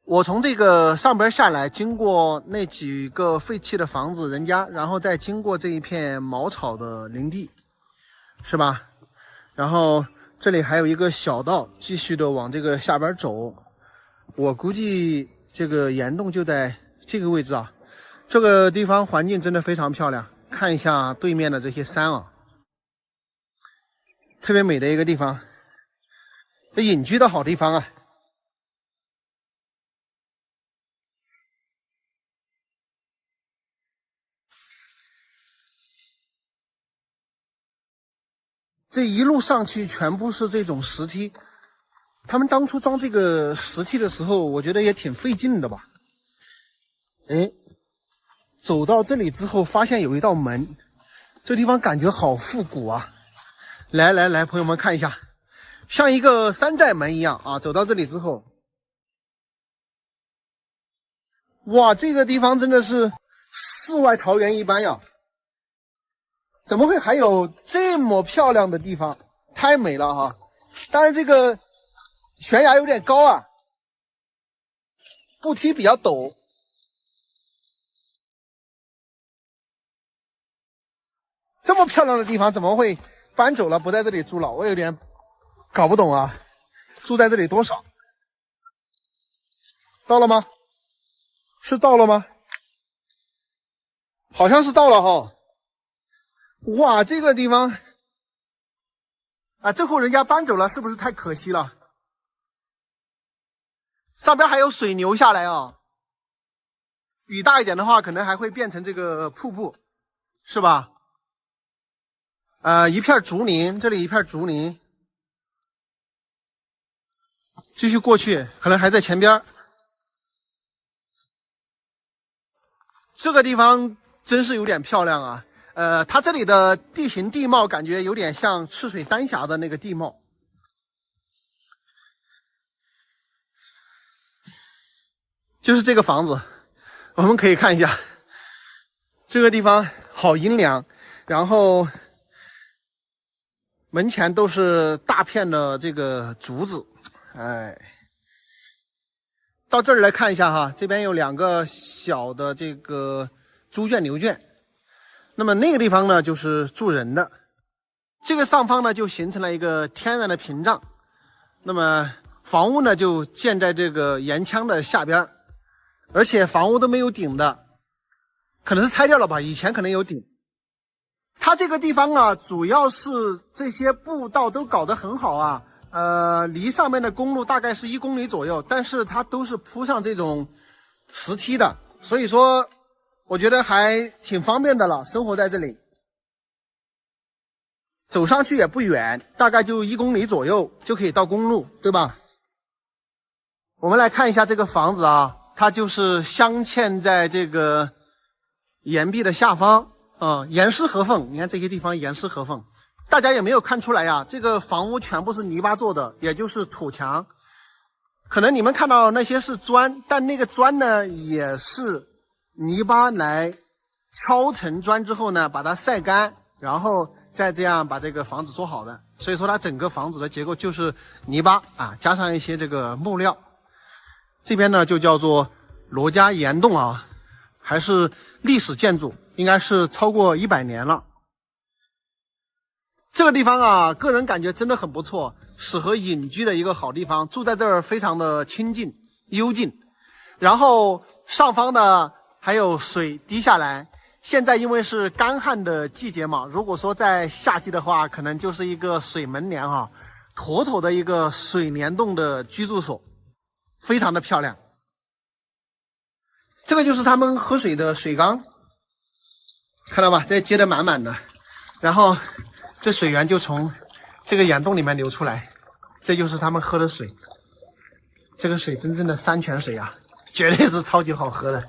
我从这个上边下来，经过那几个废弃的房子人家，然后再经过这一片茅草的林地，是吧？然后这里还有一个小道，继续的往这个下边走。我估计这个岩洞就在这个位置啊。这个地方环境真的非常漂亮，看一下对面的这些山啊，特别美的一个地方，这隐居的好地方啊。这一路上去全部是这种石梯，他们当初装这个石梯的时候，我觉得也挺费劲的吧。哎，走到这里之后，发现有一道门，这地方感觉好复古啊！来来来，朋友们看一下，像一个山寨门一样啊！走到这里之后，哇，这个地方真的是世外桃源一般呀！怎么会还有这么漂亮的地方？太美了哈！但是这个悬崖有点高啊，步梯比较陡。这么漂亮的地方怎么会搬走了，不在这里住了？我有点搞不懂啊！住在这里多爽！到了吗？是到了吗？好像是到了哈。哇，这个地方啊，这户人家搬走了，是不是太可惜了？上边还有水流下来啊，雨大一点的话，可能还会变成这个瀑布，是吧？一片竹林，这里一片竹林，继续过去，可能还在前边。这个地方真是有点漂亮啊。它这里的地形地貌感觉有点像赤水丹霞的那个地貌。就是这个房子，我们可以看一下，这个地方好阴凉，然后门前都是大片的这个竹子，哎，到这儿来看一下哈，这边有2个小的这个猪圈牛圈，那么那个地方呢就是住人的，这个上方呢就形成了一个天然的屏障，那么房屋呢就建在这个沿墙的下边。而且房屋都没有顶的，可能是拆掉了吧，以前可能有顶。它这个地方啊，主要是这些步道都搞得很好啊，离上面的公路大概是1公里左右，但是它都是铺上这种石梯的，所以说我觉得还挺方便的了，生活在这里。走上去也不远，大概就1公里左右就可以到公路，对吧？我们来看一下这个房子啊。它就是镶嵌在这个岩壁的下方啊，严丝合缝。你看这些地方严丝合缝，大家有没有看出来呀？这个房屋全部是泥巴做的，也就是土墙。可能你们看到那些是砖，但那个砖呢也是泥巴来敲成砖之后呢，把它晒干，然后再这样把这个房子做好的。所以说它整个房子的结构就是泥巴啊，加上一些这个木料。这边呢就叫做罗家岩洞啊，还是历史建筑，应该是超过100年了。这个地方啊，个人感觉真的很不错，适合隐居的一个好地方，住在这儿非常的清静幽静。然后上方呢还有水滴下来，现在因为是干旱的季节嘛，如果说在夏季的话，可能就是一个水门帘啊，妥妥的一个水帘洞的居住所。非常的漂亮，这个就是他们喝水的水缸，看到吧？这接得满满的，然后这水源就从这个岩洞里面流出来，这就是他们喝的水。这个水真正的山泉水啊，绝对是超级好喝的。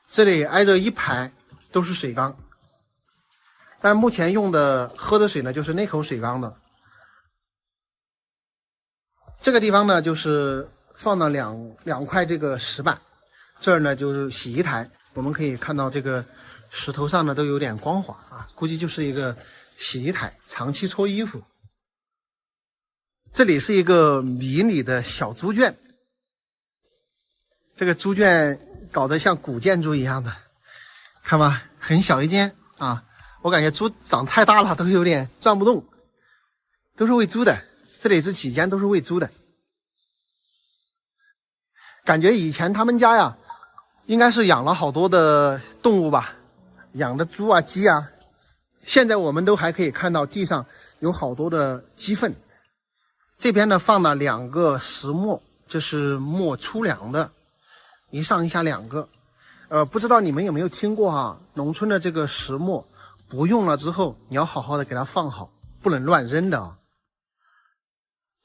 这里挨着一排都是水缸，但目前用的喝的水呢，就是那口水缸的。这个地方呢，就是放了两块这个石板，这儿呢就是洗衣台，我们可以看到这个石头上呢都有点光滑啊，估计就是一个洗衣台，长期搓衣服。这里是一个迷你的小猪圈，这个猪圈搞得像古建筑一样的，看吧，很小一间啊，我感觉猪长太大了，都有点转不动，都是喂猪的。这里这几间都是喂猪的，感觉以前他们家呀，应该是养了好多的动物吧，养的猪啊、鸡啊。现在我们都还可以看到地上有好多的鸡粪。这边呢放了2个石磨，这是磨粗粮的，一上一下2个。不知道你们有没有听过啊？农村的这个石磨不用了之后，你要好好的给它放好，不能乱扔的啊。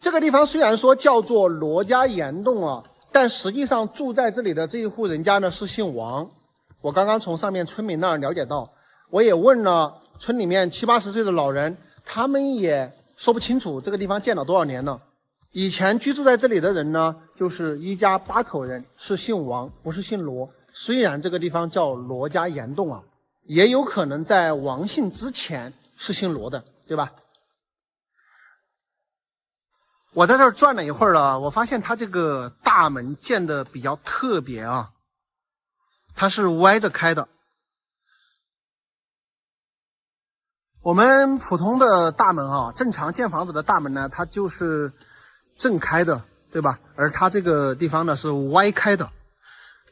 这个地方虽然说叫做罗家岩洞啊，但实际上住在这里的这一户人家呢是姓王。我刚刚从上面村民那儿了解到，我也问了村里面70、80岁的老人，他们也说不清楚这个地方建了多少年了。以前居住在这里的人呢，就是一家8口人，是姓王，不是姓罗。虽然这个地方叫罗家岩洞啊，也有可能在王姓之前是姓罗的，对吧？我在这儿转了一会儿了，我发现它这个大门建的比较特别啊，它是歪着开的。我们普通的大门啊，正常建房子的大门呢，它就是正开的，对吧？而它这个地方呢是歪开的，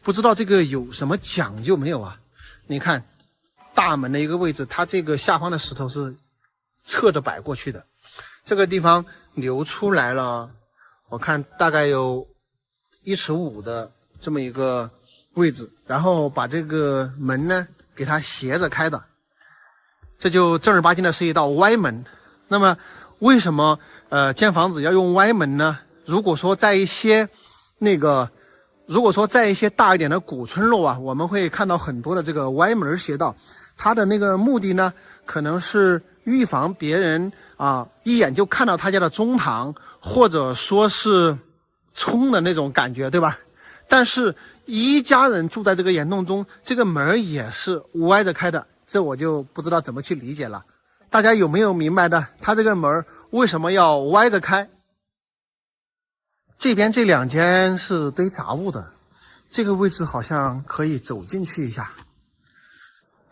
不知道这个有什么讲究没有啊？你看大门的一个位置，它这个下方的石头是侧着摆过去的。这个地方留出来了，我看大概有1.5尺的这么一个位置，然后把这个门呢给它斜着开的，这就正儿八经的是一道歪门。那么为什么建房子要用歪门呢？如果说在一些大一点的古村落啊，我们会看到很多的这个歪门邪道，它的那个目的呢，可能是预防别人一眼就看到他家的中堂，或者说是冲的那种感觉，对吧？但是一家人住在这个岩洞中，这个门也是歪着开的，这我就不知道怎么去理解了。大家有没有明白的？它这个门为什么要歪着开？这边这2间是堆杂物的，这个位置好像可以走进去一下，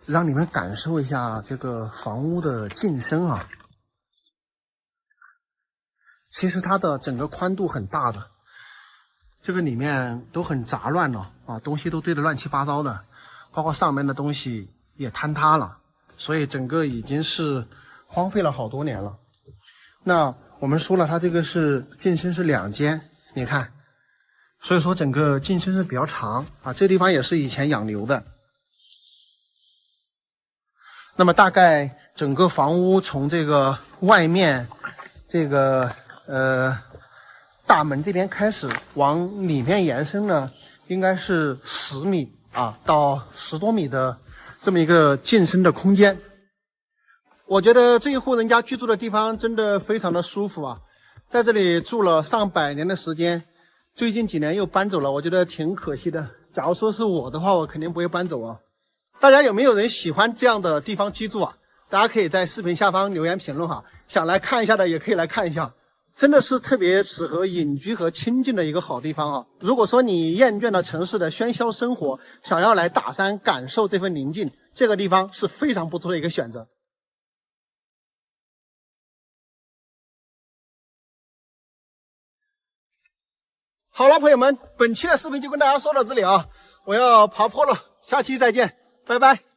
让你们感受一下这个房屋的进深啊。其实它的整个宽度很大的，这个里面都很杂乱了东西都堆得乱七八糟的，包括上面的东西也坍塌了，所以整个已经是荒废了好多年了。那我们说了，它这个是进深是2间，你看，所以说整个进深是比较长这地方也是以前养牛的。那么大概整个房屋从这个外面这个大门这边开始往里面延伸呢，应该是10米到10多米的这么一个进深的空间。我觉得这一户人家居住的地方真的非常的舒服在这里住了上百年的时间，最近几年又搬走了，我觉得挺可惜的。假如说是我的话，我肯定不会搬走大家有没有人喜欢这样的地方居住大家可以在视频下方留言评论想来看一下的也可以来看一下，真的是特别适合隐居和清静的一个好地方如果说你厌倦了城市的喧嚣生活，想要来大山感受这份宁静，这个地方是非常不错的一个选择。好了，朋友们，本期的视频就跟大家说到这里我要爬坡了，下期再见，拜拜。